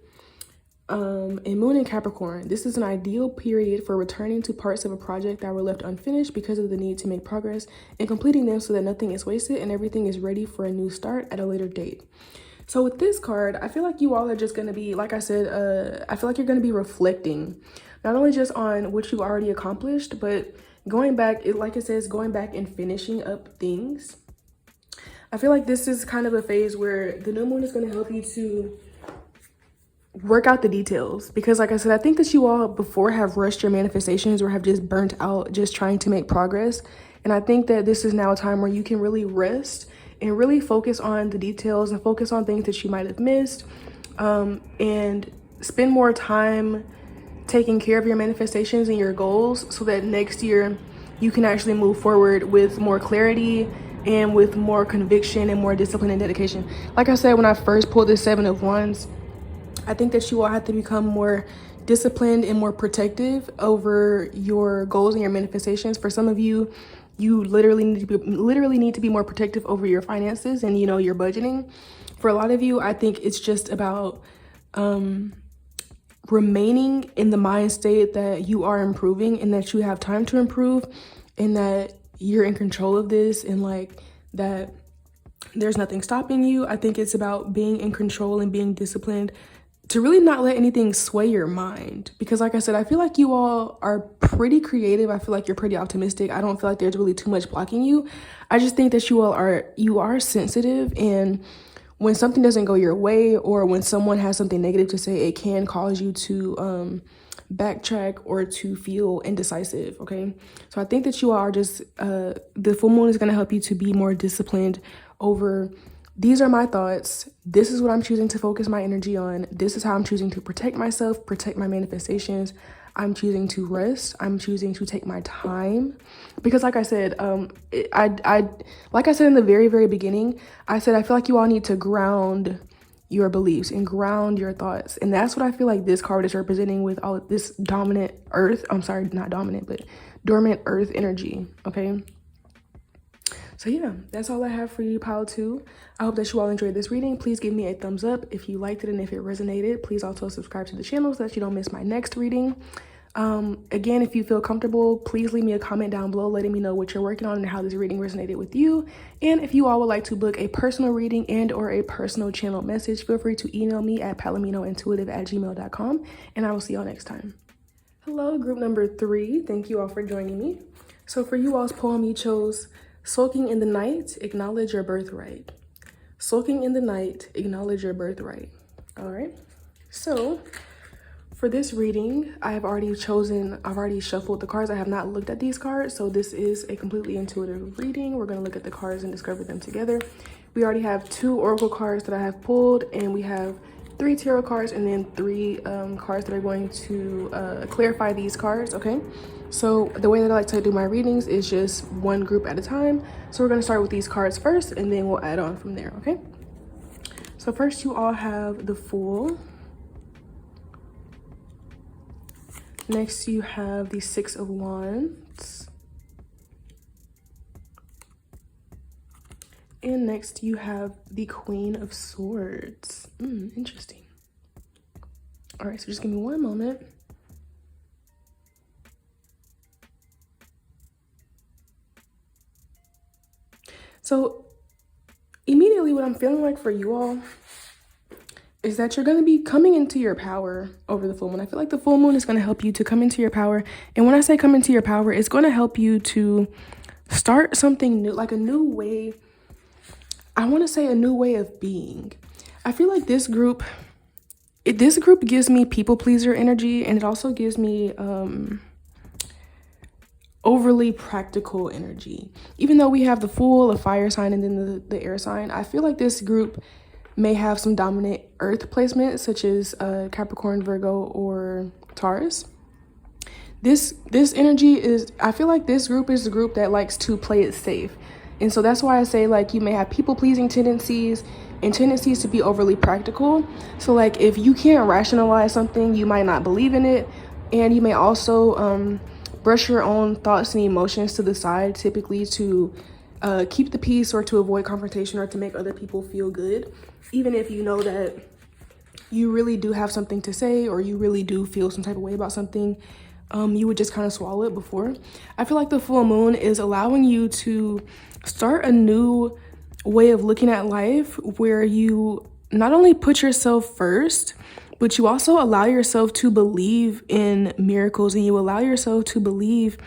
And Moon in Capricorn, this is an ideal period for returning to parts of a project that were left unfinished because of the need to make progress and completing them so that nothing is wasted and everything is ready for a new start at a later date. So with this card, I feel like you all are just going to be, like I said, I feel like you're going to be reflecting not only just on what you've already accomplished, but going back, like it says, going back and finishing up things. I feel like this is kind of a phase where the new moon is going to help you to work out the details, because like I said, I think that you all before have rushed your manifestations or have just burnt out just trying to make progress. And I think that this is now a time where you can really rest and really focus on the details and focus on things that you might have missed, and spend more time taking care of your manifestations and your goals, so that next year you can actually move forward with more clarity and with more conviction and more discipline and dedication. Like I said, when I first pulled this 7 of Wands, I think that you all have to become more disciplined and more protective over your goals and your manifestations. For some of you, you literally need to be more protective over your finances and, you know, your budgeting. For a lot of you, I think it's just about remaining in the mind state that you are improving and that you have time to improve and that you're in control of this, and like that there's nothing stopping you. I think it's about being in control and being disciplined to really not let anything sway your mind. Because like I said, I feel like you all are pretty creative. I feel like you're pretty optimistic. I don't feel like there's really too much blocking you. I just think that you are sensitive, and when something doesn't go your way or when someone has something negative to say, it can cause you to backtrack or to feel indecisive, okay? So I think that you are just, the full moon is going to help you to be more disciplined over, these are my thoughts, this is what I'm choosing to focus my energy on, this is how I'm choosing to protect myself, protect my manifestations, I'm choosing to rest, I'm choosing to take my time. Because like I said, like I said in the very, very beginning, I said I feel like you all need to ground your beliefs and ground your thoughts. And that's what I feel like this card is representing with all of this dominant earth, I'm sorry, not dominant, but dormant earth energy, okay? So yeah, that's all I have for you, Pile 2. I hope that you all enjoyed this reading. Please give me a thumbs up if you liked it and if it resonated. Please also subscribe to the channel so that you don't miss my next reading. Again, if you feel comfortable, please leave me a comment down below letting me know what you're working on and how this reading resonated with you. And if you all would like to book a personal reading and or a personal channel message, feel free to email me at PalominoIntuitive@gmail.com, and I will see y'all next time. Hello, group number 3. Thank you all for joining me. So for you all's poem, you chose Sulking in the Night, Acknowledge Your Birthright. Sulking in the Night, Acknowledge Your Birthright. All right. So for this reading, I've already shuffled the cards. I have not looked at these cards. So this is a completely intuitive reading. We're going to look at the cards and discover them together. We already have 2 oracle cards that I have pulled, and we have 3 tarot cards and then 3 cards that are going to clarify these cards, okay? So the way that I like to do my readings is just one group at a time. So we're going to start with these cards first, and then we'll add on from there, okay? So first you all have the Fool. Next you have the 6 of Wands. And next you have the Queen of Swords. Interesting. All right, so just give me one moment. So immediately what I'm feeling like for you all is that you're going to be coming into your power over the full moon. I feel like the full moon is going to help you to come into your power. And when I say come into your power, it's going to help you to start something new, like a new way. I want to say a new way of being. I feel like this group gives me people pleaser energy, and it also gives me overly practical energy. Even though we have the Fool, a fire sign, and then the air sign, I feel like this group may have some dominant earth placement, such as Capricorn, Virgo, or Taurus. This energy is, I feel like this group is the group that likes to play it safe. And so that's why I say, like, you may have people-pleasing tendencies and tendencies to be overly practical. So like if you can't rationalize something, you might not believe in it. And you may also brush your own thoughts and emotions to the side, typically to keep the peace or to avoid confrontation or to make other people feel good. Even if you know that you really do have something to say or you really do feel some type of way about something, you would just kind of swallow it before. I feel like the full moon is allowing you to start a new way of looking at life where you not only put yourself first, but you also allow yourself to believe in miracles, and you allow yourself to believe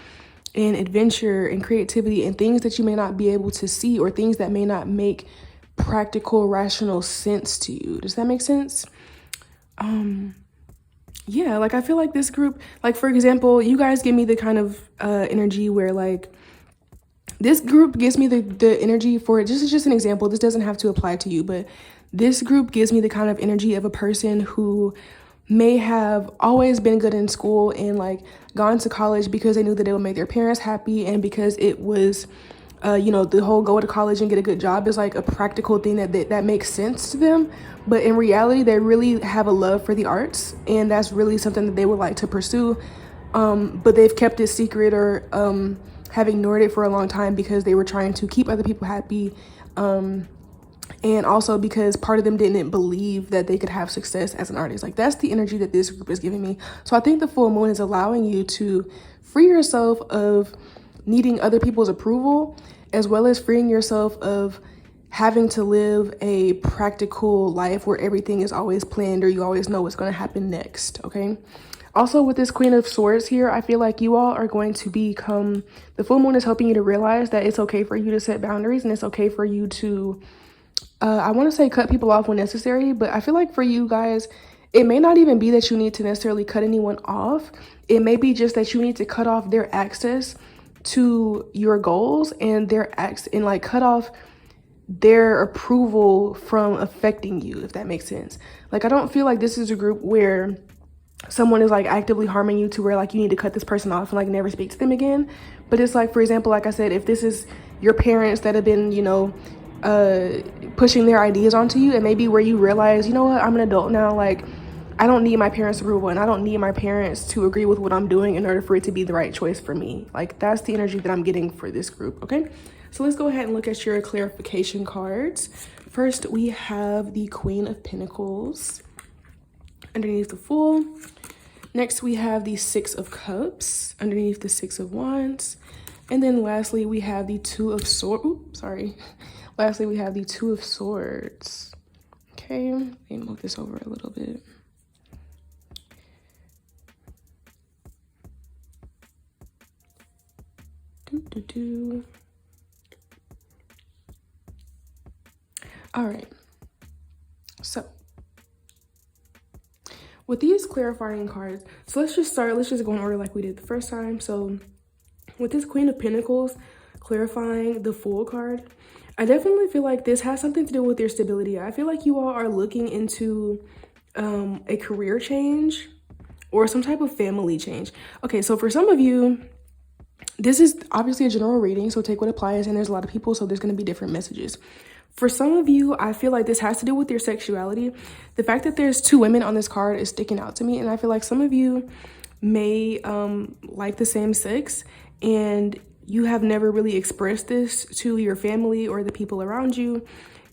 and adventure and creativity and things that you may not be able to see, or things that may not make practical, rational sense to you. Does that make sense? Yeah, like I feel like this group, like for example, you guys give me the kind of energy where like this group gives me the energy for, this is just an example, this doesn't have to apply to you, but this group gives me the kind of energy of a person who may have always been good in school and like gone to college because they knew that it would make their parents happy, and because it was the whole go to college and get a good job is like a practical thing that makes sense to them. But in reality, they really have a love for the arts, and that's really something that they would like to pursue. But they've kept it secret, or have ignored it for a long time because they were trying to keep other people happy. And also because part of them didn't believe that they could have success as an artist. Like that's the energy that this group is giving me. So I think the full moon is allowing you to free yourself of needing other people's approval, as well as freeing yourself of having to live a practical life where everything is always planned, or you always know what's going to happen next. Okay. Also, with this Queen of Swords here, I feel like you all are going to become, the full moon is helping you to realize that it's okay for you to set boundaries, and it's okay for you to I want to say cut people off when necessary, but I feel like for you guys, it may not even be that you need to necessarily cut anyone off. It may be just that you need to cut off their access to your goals, and like cut off their approval from affecting you, if that makes sense. Like, I don't feel like this is a group where someone is like actively harming you to where like you need to cut this person off and like never speak to them again. But it's like, for example, like I said, if this is your parents that have been, pushing their ideas onto you, and maybe where you realize, you know what, I'm an adult now, like I don't need my parents' approval, and I don't need my parents to agree with what I'm doing in order for it to be the right choice for me. Like that's the energy that I'm getting for this group. Okay, so let's go ahead and look at your clarification cards. First, we have the Queen of Pentacles underneath the Fool. Next, we have the Six of Cups underneath the Six of Wands. And then lastly, we have the Two of Swords. Lastly, we have the Two of Swords. Okay, let me move this over a little bit. All right, so with these clarifying cards, so let's just go in order like we did the first time. So with this Queen of Pentacles clarifying the Fool card, I definitely feel like this has something to do with your stability. I feel like you all are looking into a career change or some type of family change. Okay, so for some of you, this is obviously a general reading, so take what applies, and there's a lot of people, so there's going to be different messages. For some of you, I feel like this has to do with your sexuality. The fact that there's two women on this card is sticking out to me, and I feel like some of you may like the same sex, and you have never really expressed this to your family or the people around you.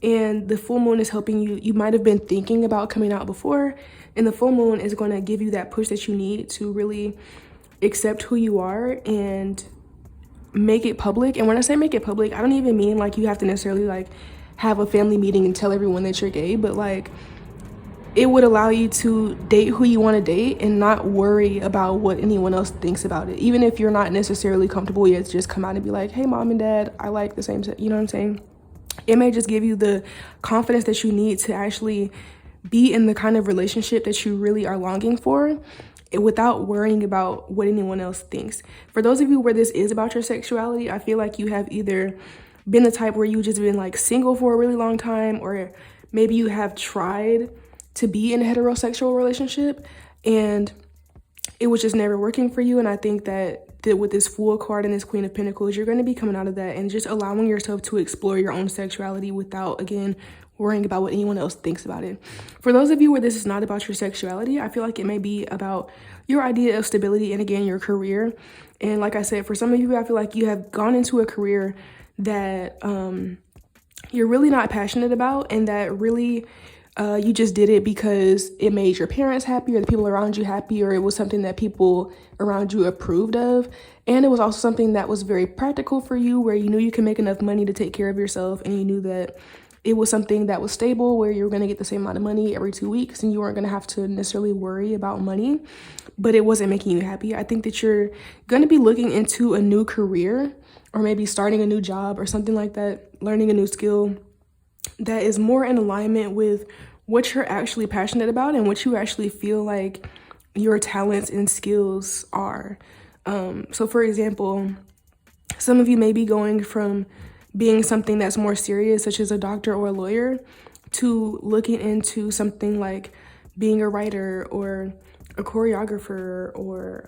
And the full moon is helping you. You might have been thinking about coming out before, and the full moon is going to give you that push that you need to really accept who you are and make it public. And when I say make it public, I don't even mean like you have to necessarily like have a family meeting and tell everyone that you're gay, but like it would allow you to date who you want to date and not worry about what anyone else thinks about it. Even if you're not necessarily comfortable yet, just come out and be like, hey, mom and dad, I like the same sex. You know what I'm saying? It may just give you the confidence that you need to actually be in the kind of relationship that you really are longing for, without worrying about what anyone else thinks. For those of you where this is about your sexuality, I feel like you have either been the type where you just been like single for a really long time, or maybe you have tried to be in a heterosexual relationship and it was just never working for you. And I think that with this Fool card and this Queen of Pentacles, you're going to be coming out of that and just allowing yourself to explore your own sexuality without, again, worrying about what anyone else thinks about it. For those of you where this is not about your sexuality, I feel like it may be about your idea of stability and, again, your career. And like I said, for some of you, I feel like you have gone into a career that you're really not passionate about, and that really you just did it because it made your parents happy or the people around you happy, or it was something that people around you approved of. And it was also something that was very practical for you, where you knew you could make enough money to take care of yourself, and you knew that it was something that was stable where you were going to get the same amount of money every 2 weeks and you weren't going to have to necessarily worry about money, but it wasn't making you happy. I think that you're going to be looking into a new career or maybe starting a new job or something like that, learning a new skill that is more in alignment with what you're actually passionate about and what you actually feel like your talents and skills are. So for example, some of you may be going from being something that's more serious, such as a doctor or a lawyer, to looking into something like being a writer or a choreographer or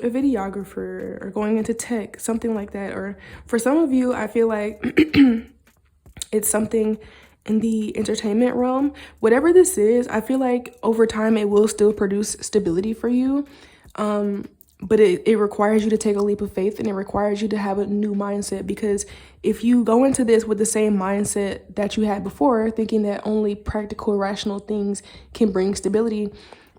a videographer or going into tech, something like that. Or for some of you, I feel like it's something in the entertainment realm. Whatever this is, I feel like over time it will still produce stability for you. But it requires you to take a leap of faith, and it requires you to have a new mindset, because if you go into this with the same mindset that you had before, thinking that only practical, rational things can bring stability,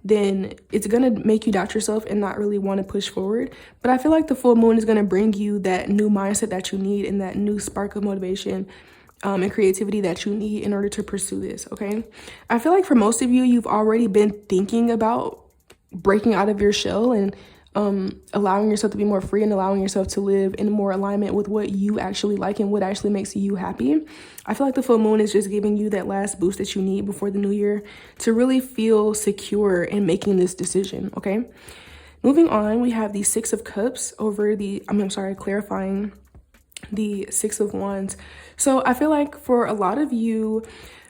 then it's going to make you doubt yourself and not really want to push forward. But I feel like the full moon is going to bring you that new mindset that you need and that new spark of motivation and creativity that you need in order to pursue this, okay? I feel like for most of you, you've already been thinking about breaking out of your shell and allowing yourself to be more free and allowing yourself to live in more alignment with what you actually like and what actually makes you happy. I feel like the full moon is just giving you that last boost that you need before the new year to really feel secure in making this decision, okay? Moving on, we have the Six of Cups over clarifying the Six of Wands. So I feel like for a lot of you,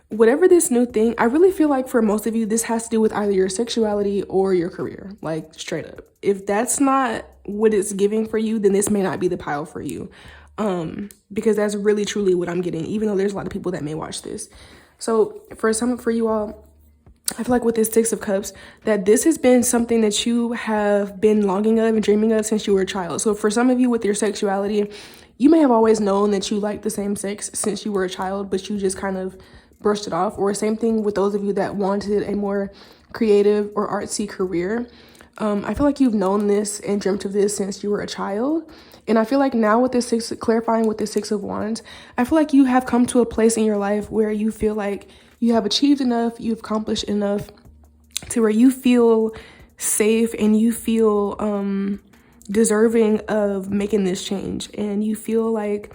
whatever this new thing, I really feel like for most of you, this has to do with either your sexuality or your career, like straight up. If that's not what it's giving for you, then this may not be the pile for you. Because that's really truly what I'm getting, even though there's a lot of people that may watch this. So for you all, I feel like with this Six of Cups, that this has been something that you have been longing of and dreaming of since you were a child. So for some of you with your sexuality, you may have always known that you like the same sex since you were a child, but you just kind of brushed it off. Or same thing with those of you that wanted a more creative or artsy career. I feel like you've known this and dreamt of this since you were a child. And I feel like now with this clarifying with the Six of Wands, I feel like you have come to a place in your life where you feel like you have achieved enough, you've accomplished enough to where you feel safe and you feel deserving of making this change. And you feel like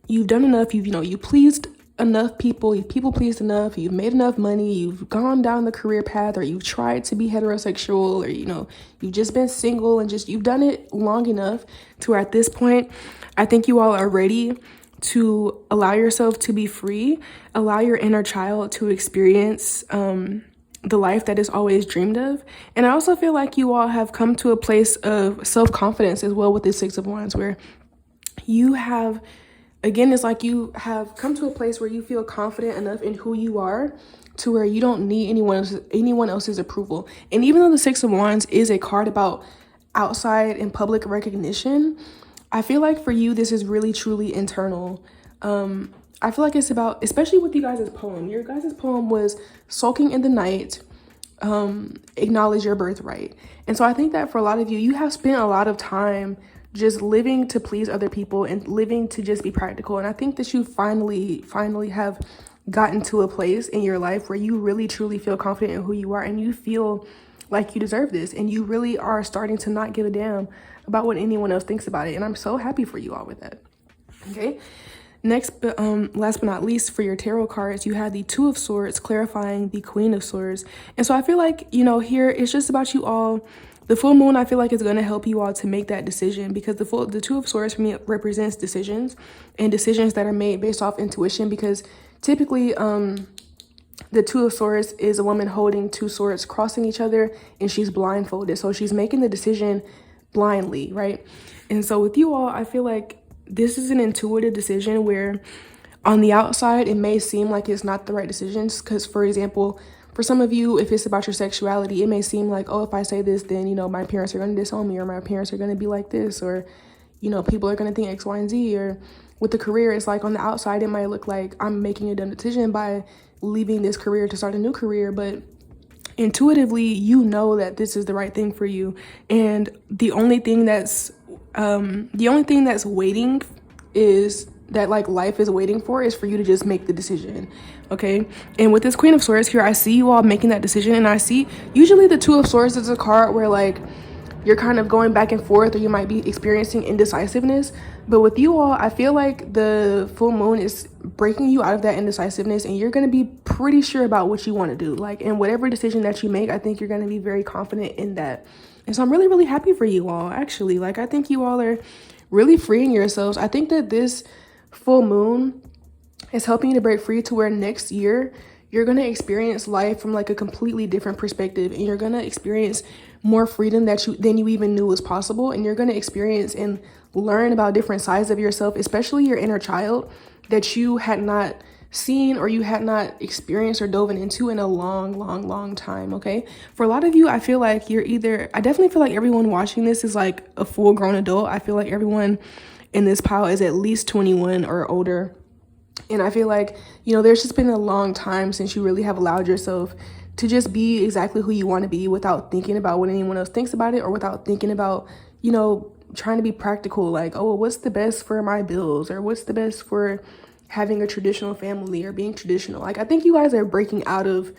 you've done enough, you pleased enough people, you people pleased enough, you've made enough money, you've gone down the career path, or you've tried to be heterosexual, or you've just been single and just you've done it long enough to where at this point I think you all are ready to allow yourself to be free, allow your inner child to experience the life that is always dreamed of. And I also feel like you all have come to a place of self-confidence as well with this Six of Wands, where you have, again, it's like you have come to a place where you feel confident enough in who you are to where you don't need anyone else's approval. And even though the Six of Wands is a card about outside and public recognition, I feel like for you, this is really, truly internal. I feel like it's about, especially with you guys' poem. Your guys' poem was sulking in the night, acknowledge your birthright. And so I think that for a lot of you, you have spent a lot of time just living to please other people and living to just be practical. And I think that you finally have gotten to a place in your life where you really truly feel confident in who you are and you feel like you deserve this, and you really are starting to not give a damn about what anyone else thinks about it. And I'm so happy for you all with that. Okay. Next, last but not least, for your tarot cards, you have the Two of Swords clarifying the Queen of Swords. And so I feel like, here it's just about you all. The full moon, I feel like, is going to help you all to make that decision, because the Two of Swords for me represents decisions, and decisions that are made based off intuition, because typically the Two of Swords is a woman holding two swords crossing each other, and she's blindfolded. So she's making the decision blindly, right? And so with you all, I feel like this is an intuitive decision where on the outside, it may seem like it's not the right decisions. Because, for example, for some of you, if it's about your sexuality, it may seem like, oh, if I say this, then, my parents are going to disown me, or my parents are going to be like this, or, people are going to think X, Y, and Z. Or with the career, it's like on the outside, it might look like I'm making a dumb decision by leaving this career to start a new career. But intuitively, you know that this is the right thing for you. And the only thing that's waiting is that like life is waiting for is for you to just make the decision, okay? And with this Queen of Swords here, I see you all making that decision, and I see usually the Two of Swords is a card where like you're kind of going back and forth, or you might be experiencing indecisiveness. But with you all, I feel like the full moon is breaking you out of that indecisiveness, and you're going to be pretty sure about what you want to do. Like, in whatever decision that you make, I think you're going to be very confident in that. And so I'm really, really happy for you all, actually. Like, I think you all are really freeing yourselves. I think that this full moon is helping you to break free to where next year you're going to experience life from like a completely different perspective, and you're going to experience more freedom than you even knew was possible. And you're going to experience and learn about different sides of yourself, especially your inner child, that you had not seen or you had not experienced or dove into in a long time. Okay, for a lot of you, I feel like I definitely feel like everyone watching this is like a full grown adult. I feel like everyone in this pile is at least 21 or older. And I feel like, there's just been a long time since you really have allowed yourself to just be exactly who you want to be without thinking about what anyone else thinks about it, or without thinking about, trying to be practical, like, oh, what's the best for my bills, or what's the best for having a traditional family or being traditional. Like, I think you guys are breaking out of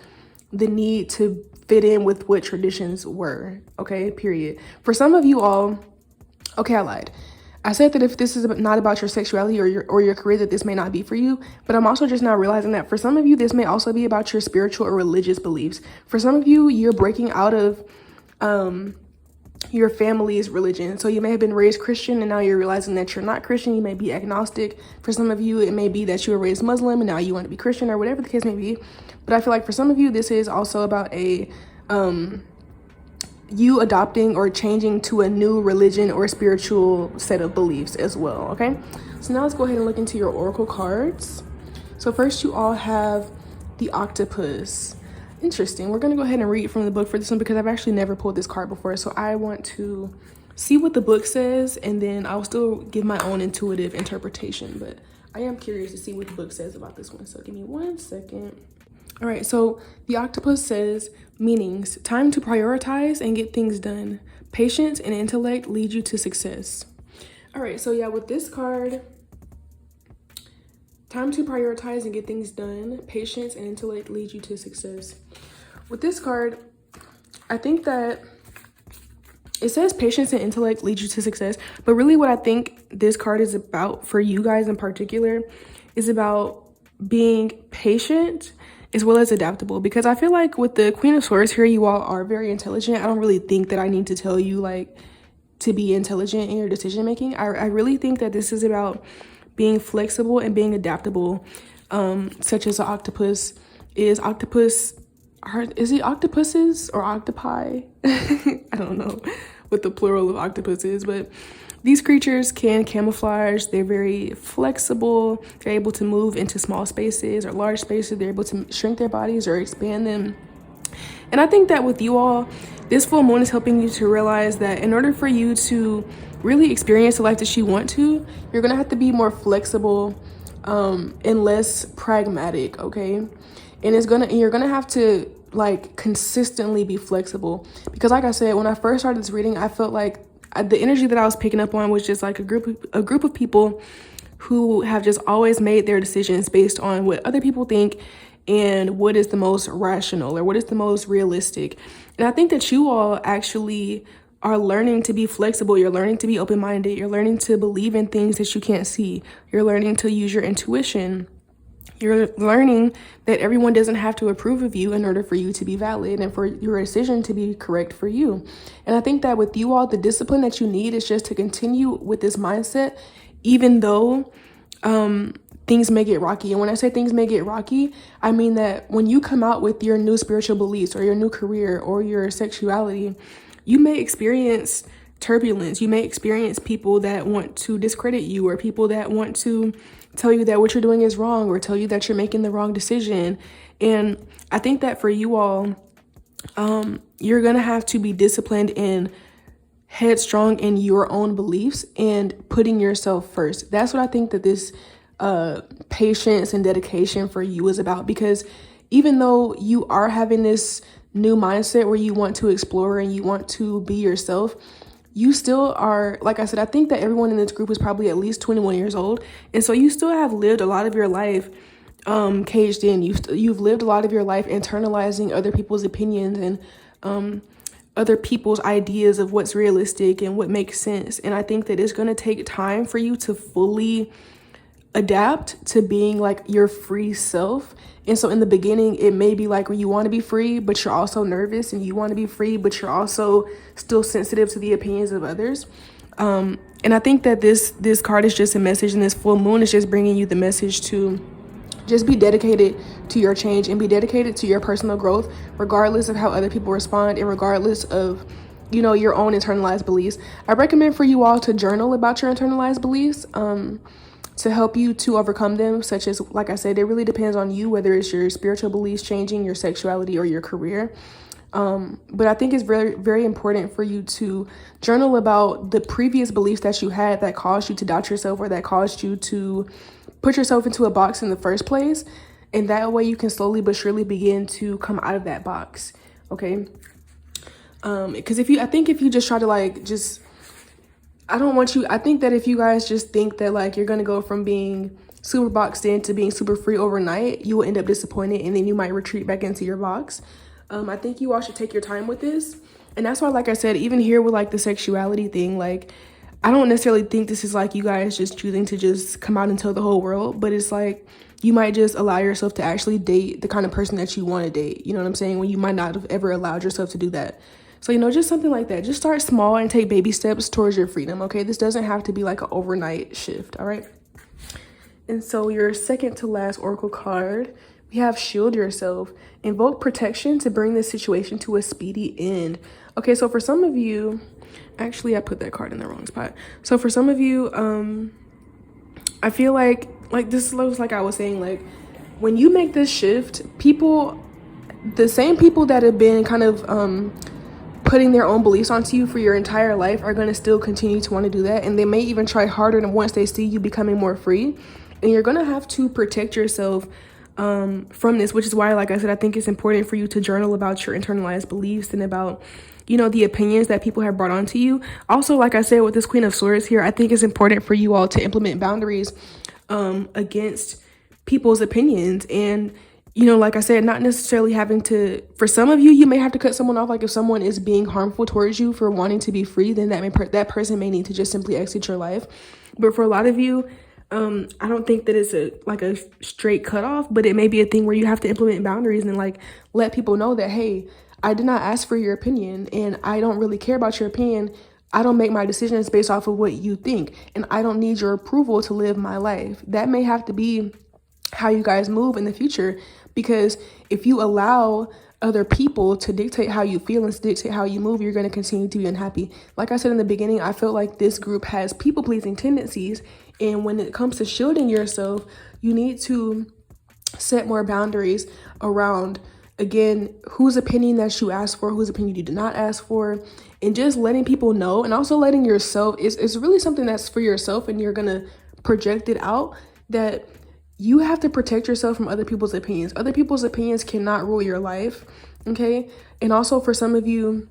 the need to fit in with what traditions were, okay, period. For some of you all, okay, I lied. I said that if this is not about your sexuality or your career, that this may not be for you. But I'm also just now realizing that for some of you, this may also be about your spiritual or religious beliefs. For some of you, you're breaking out of your family's religion. So you may have been raised Christian, and now you're realizing that you're not Christian. You may be agnostic. For some of you, it may be that you were raised Muslim and now you want to be Christian, or whatever the case may be. But I feel like for some of you, this is also about you adopting or changing to a new religion or spiritual set of beliefs as well, okay? So now let's go ahead and look into your oracle cards. So first, you all have the octopus. Interesting. We're going to go ahead and read from the book for this one, because I've actually never pulled this card before. So I want to see what the book says, and then I'll still give my own intuitive interpretation. But I am curious to see what the book says about this one. So give me 1 second. All right, so the octopus says, meanings: time to prioritize and get things done. Patience and intellect lead you to success. All right, so yeah, with this card, time to prioritize and get things done. Patience and intellect lead you to success. With this card, I think that it says patience and intellect lead you to success, but really what I think this card is about for you guys in particular is about being patient as well as adaptable, because I feel like with the Queen of Swords here, you all are very intelligent. I don't really think that I need to tell you like to be intelligent in your decision making. I really think that this is about being flexible and being adaptable, such as an octopus is. Is it octopuses or octopi? I don't know what the plural of octopus is, but these creatures can camouflage. They're very flexible. They're able to move into small spaces or large spaces. They're able to shrink their bodies or expand them. And I think that with you all, this full moon is helping you to realize that in order for you to really experience the life that you want to, you're going to have to be more flexible and less pragmatic, okay? And you're going to have to like consistently be flexible, because like I said, when I first started this reading, I felt like the energy that I was picking up on was just like a group of people who have just always made their decisions based on what other people think and what is the most rational or what is the most realistic. And I think that you all actually are learning to be flexible. You're learning to be open-minded. You're learning to believe in things that you can't see. You're learning to use your intuition. You're learning that everyone doesn't have to approve of you in order for you to be valid and for your decision to be correct for you. And I think that with you all, the discipline that you need is just to continue with this mindset, even though things may get rocky. And when I say things may get rocky, I mean that when you come out with your new spiritual beliefs or your new career or your sexuality, you may experience turbulence. You may experience people that want to discredit you, or people that want to tell you that what you're doing is wrong, or tell you that you're making the wrong decision. And I think that for you all, you're going to have to be disciplined and headstrong in your own beliefs and putting yourself first. That's what I think that this patience and dedication for you is about, because even though you are having this new mindset where you want to explore and you want to be yourself, you still are, like I said, I think that everyone in this group is probably at least 21 years old. And so you still have lived a lot of your life caged in. You've lived a lot of your life internalizing other people's opinions and other people's ideas of what's realistic and what makes sense. And I think that it's going to take time for you to fully adapt to being like your free self. And so in the beginning, it may be like where you want to be free, but you're also nervous, and you want to be free, but you're also still sensitive to the opinions of others. And I think that this card is just a message, and this full moon is just bringing you the message to just be dedicated to your change and be dedicated to your personal growth, regardless of how other people respond and regardless of, you know, your own internalized beliefs. I recommend for you all to journal about your internalized beliefs to help you to overcome them, such as, like I said, it really depends on you, whether it's your spiritual beliefs changing, your sexuality, or your career. But I think it's very, very important for you to journal about the previous beliefs that you had that caused you to doubt yourself, or that caused you to put yourself into a box in the first place. And that way you can slowly but surely begin to come out of that box. Okay. Because if you just try to like, I think that if you guys just think that like you're going to go from being super boxed in to being super free overnight, you will end up disappointed, and then you might retreat back into your box. I think you all should take your time with this. And that's why, like I said, even here with like the sexuality thing, like, I don't necessarily think this is like you guys just choosing to just come out and tell the whole world, but it's like you might just allow yourself to actually date the kind of person that you want to date. You know what I'm saying? When you might not have ever allowed yourself to do that. So, you know, just something like that. Just start small and take baby steps towards your freedom, okay? This doesn't have to be like an overnight shift, all right? And so your second to last oracle card, we have Shield Yourself. Invoke protection to bring this situation to a speedy end. Okay, so for some of you, actually, I put that card in the wrong spot. So for some of you, I feel like this looks like I was saying, like, when you make this shift, the same people that have been kind of putting their own beliefs onto you for your entire life are going to still continue to want to do that. And they may even try harder than once they see you becoming more free. And you're going to have to protect yourself from this, which is why, like I said, I think it's important for you to journal about your internalized beliefs and about, you know, the opinions that people have brought onto you. Also, like I said, with this Queen of Swords here, I think it's important for you all to implement boundaries against people's opinions. And, you know, like I said, not necessarily having to, for some of you, you may have to cut someone off. Like if someone is being harmful towards you for wanting to be free, then that person may need to just simply exit your life. But for a lot of you, I don't think that it's a straight cutoff, but it may be a thing where you have to implement boundaries and like let people know that, hey, I did not ask for your opinion, and I don't really care about your opinion. I don't make my decisions based off of what you think, and I don't need your approval to live my life. That may have to be how you guys move in the future, because if you allow other people to dictate how you feel and to dictate how you move, you're going to continue to be unhappy. Like I said in the beginning, I felt like this group has people-pleasing tendencies, and when it comes to shielding yourself, you need to set more boundaries around, again, whose opinion that you asked for, whose opinion you did not ask for, and just letting people know, and also letting yourself, it's really something that's for yourself, and you're going to project it out, that you have to protect yourself from other people's opinions. Other people's opinions cannot rule your life, okay? And also for some of you,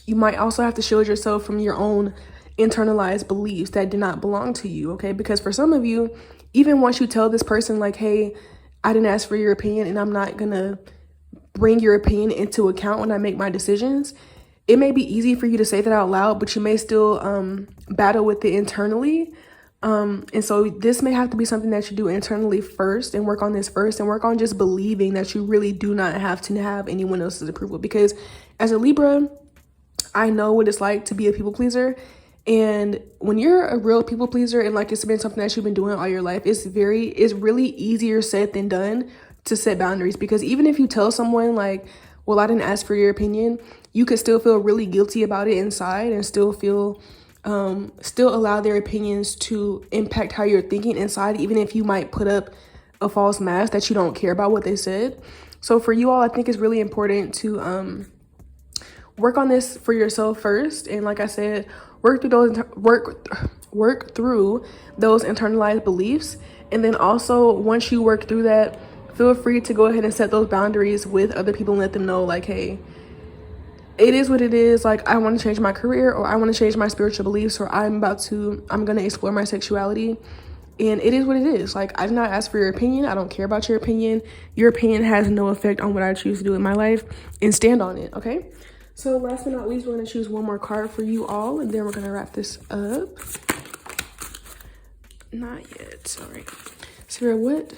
you might also have to shield yourself from your own internalized beliefs that do not belong to you, okay? Because for some of you, even once you tell this person like, hey, I didn't ask for your opinion and I'm not gonna bring your opinion into account when I make my decisions, it may be easy for you to say that out loud, but you may still battle with it internally. And so this may have to be something that you do internally first, and work on this first, and work on just believing that you really do not have to have anyone else's approval. Because as a Libra, I know what it's like to be a people pleaser. And when you're a real people pleaser and like it's been something that you've been doing all your life, it's really easier said than done to set boundaries. Because even if you tell someone like, well, I didn't ask for your opinion, you could still feel really guilty about it inside, and still allow their opinions to impact how you're thinking inside, even if you might put up a false mask that you don't care about what they said. So for you all, I think it's really important to work on this for yourself first, and like I said, work through those internalized beliefs. And then also, once you work through that, feel free to go ahead and set those boundaries with other people and let them know like, hey, it is what it is. Like, I want to change my career, or I want to change my spiritual beliefs, or I'm going to explore my sexuality. And it is what it is. Like, I did not ask for your opinion. I don't care about your opinion. Your opinion has no effect on what I choose to do in my life, and stand on it, okay? So last but not least, we're going to choose one more card for you all, and then we're going to wrap this up. Not yet. Sorry. Sarah, what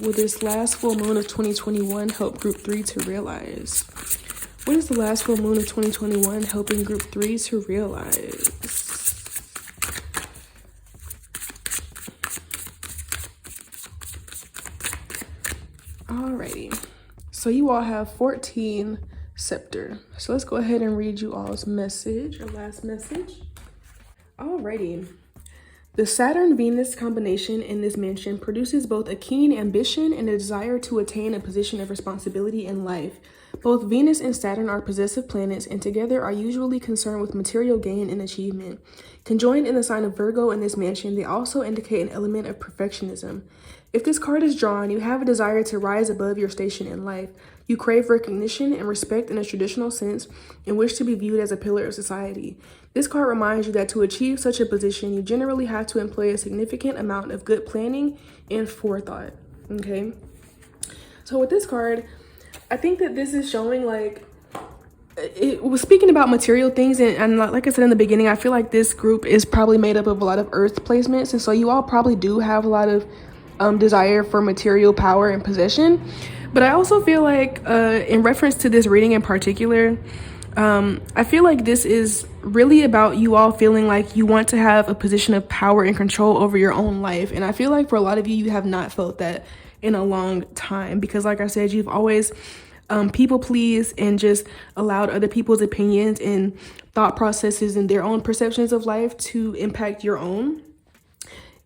will this last full moon of 2021 help group 3 to realize? What is the last full moon of 2021 helping group 3 to realize? Alrighty. So you all have 14 scepter. So let's go ahead and read you all's message, or last message. Alrighty. The Saturn-Venus combination in this mansion produces both a keen ambition and a desire to attain a position of responsibility in life. Both Venus and Saturn are possessive planets, and together are usually concerned with material gain and achievement. Conjoined in the sign of Virgo in this mansion, they also indicate an element of perfectionism. If this card is drawn, you have a desire to rise above your station in life. You crave recognition and respect in a traditional sense and wish to be viewed as a pillar of society. This card reminds you that to achieve such a position, you generally have to employ a significant amount of good planning and forethought, okay? So with this card, I think that this is showing, like, it was speaking about material things, and like I said in the beginning, I feel like this group is probably made up of a lot of earth placements, and so you all probably do have a lot of desire for material power and possession. But I also feel like in reference to this reading in particular, I feel like this is really about you all feeling like you want to have a position of power and control over your own life. And I feel like for a lot of you, you have not felt that in a long time, because like I said, you've always people pleased and just allowed other people's opinions and thought processes and their own perceptions of life to impact your own.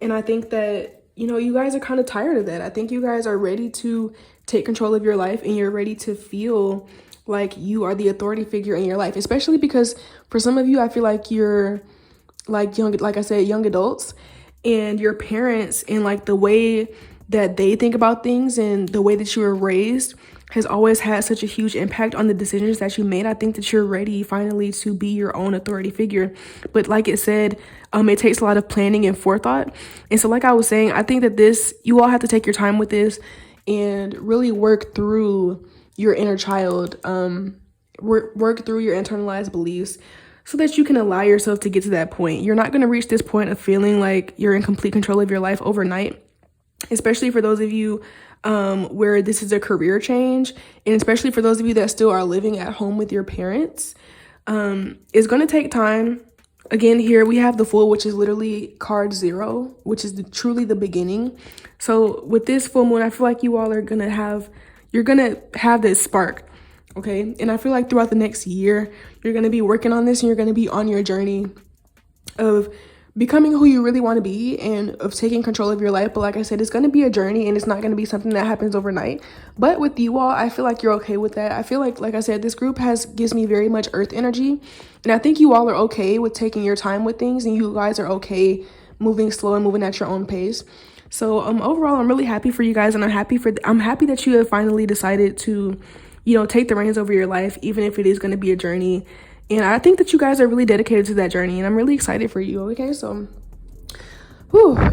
And I think that, you know, you guys are kind of tired of that. I think you guys are ready to take control of your life, and you're ready to feel like you are the authority figure in your life, especially because for some of you, I feel like you're like young, like I said, young adults, and your parents and like the way that they think about things and the way that you were raised has always had such a huge impact on the decisions that you made. I think that you're ready finally to be your own authority figure. But like it said, it takes a lot of planning and forethought. And so like I was saying, I think that you all have to take your time with this and really work through your inner child, work through your internalized beliefs so that you can allow yourself to get to that point. You're not going to reach this point of feeling like you're in complete control of your life overnight, especially for those of you where this is a career change, and especially for those of you that still are living at home with your parents. It's going to take time. Again, here we have the Fool, which is literally card 0, which is truly the beginning. So with this full moon, I feel like you all are going to have this spark, okay? And I feel like throughout the next year, you're going to be working on this, and you're going to be on your journey of becoming who you really want to be and of taking control of your life. But like I said, it's going to be a journey, and it's not going to be something that happens overnight. But with you all, I feel like you're okay with that. I feel like I said, this group gives me very much earth energy, and I think you all are okay with taking your time with things, and you guys are okay moving slow and moving at your own pace. So overall, I'm really happy for you guys, and I'm happy that you have finally decided to, you know, take the reins over your life, even if it is going to be a journey. And I think that you guys are really dedicated to that journey, and I'm really excited for you, okay? So,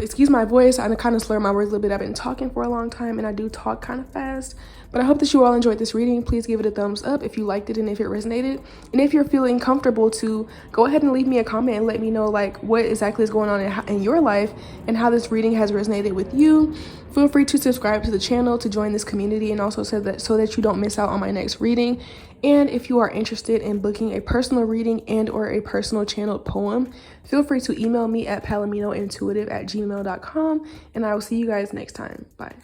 excuse my voice. I kind of slur my words a little bit. I've been talking for a long time, and I do talk kind of fast. But I hope that you all enjoyed this reading. Please give it a thumbs up if you liked it and if it resonated. And if you're feeling comfortable to go ahead and leave me a comment and let me know like what exactly is going on in your life and how this reading has resonated with you. Feel free to subscribe to the channel to join this community, and also so that you don't miss out on my next reading. And if you are interested in booking a personal reading and or a personal channeled poem, feel free to email me at PalominoIntuitive@gmail.com, and I will see you guys next time. Bye.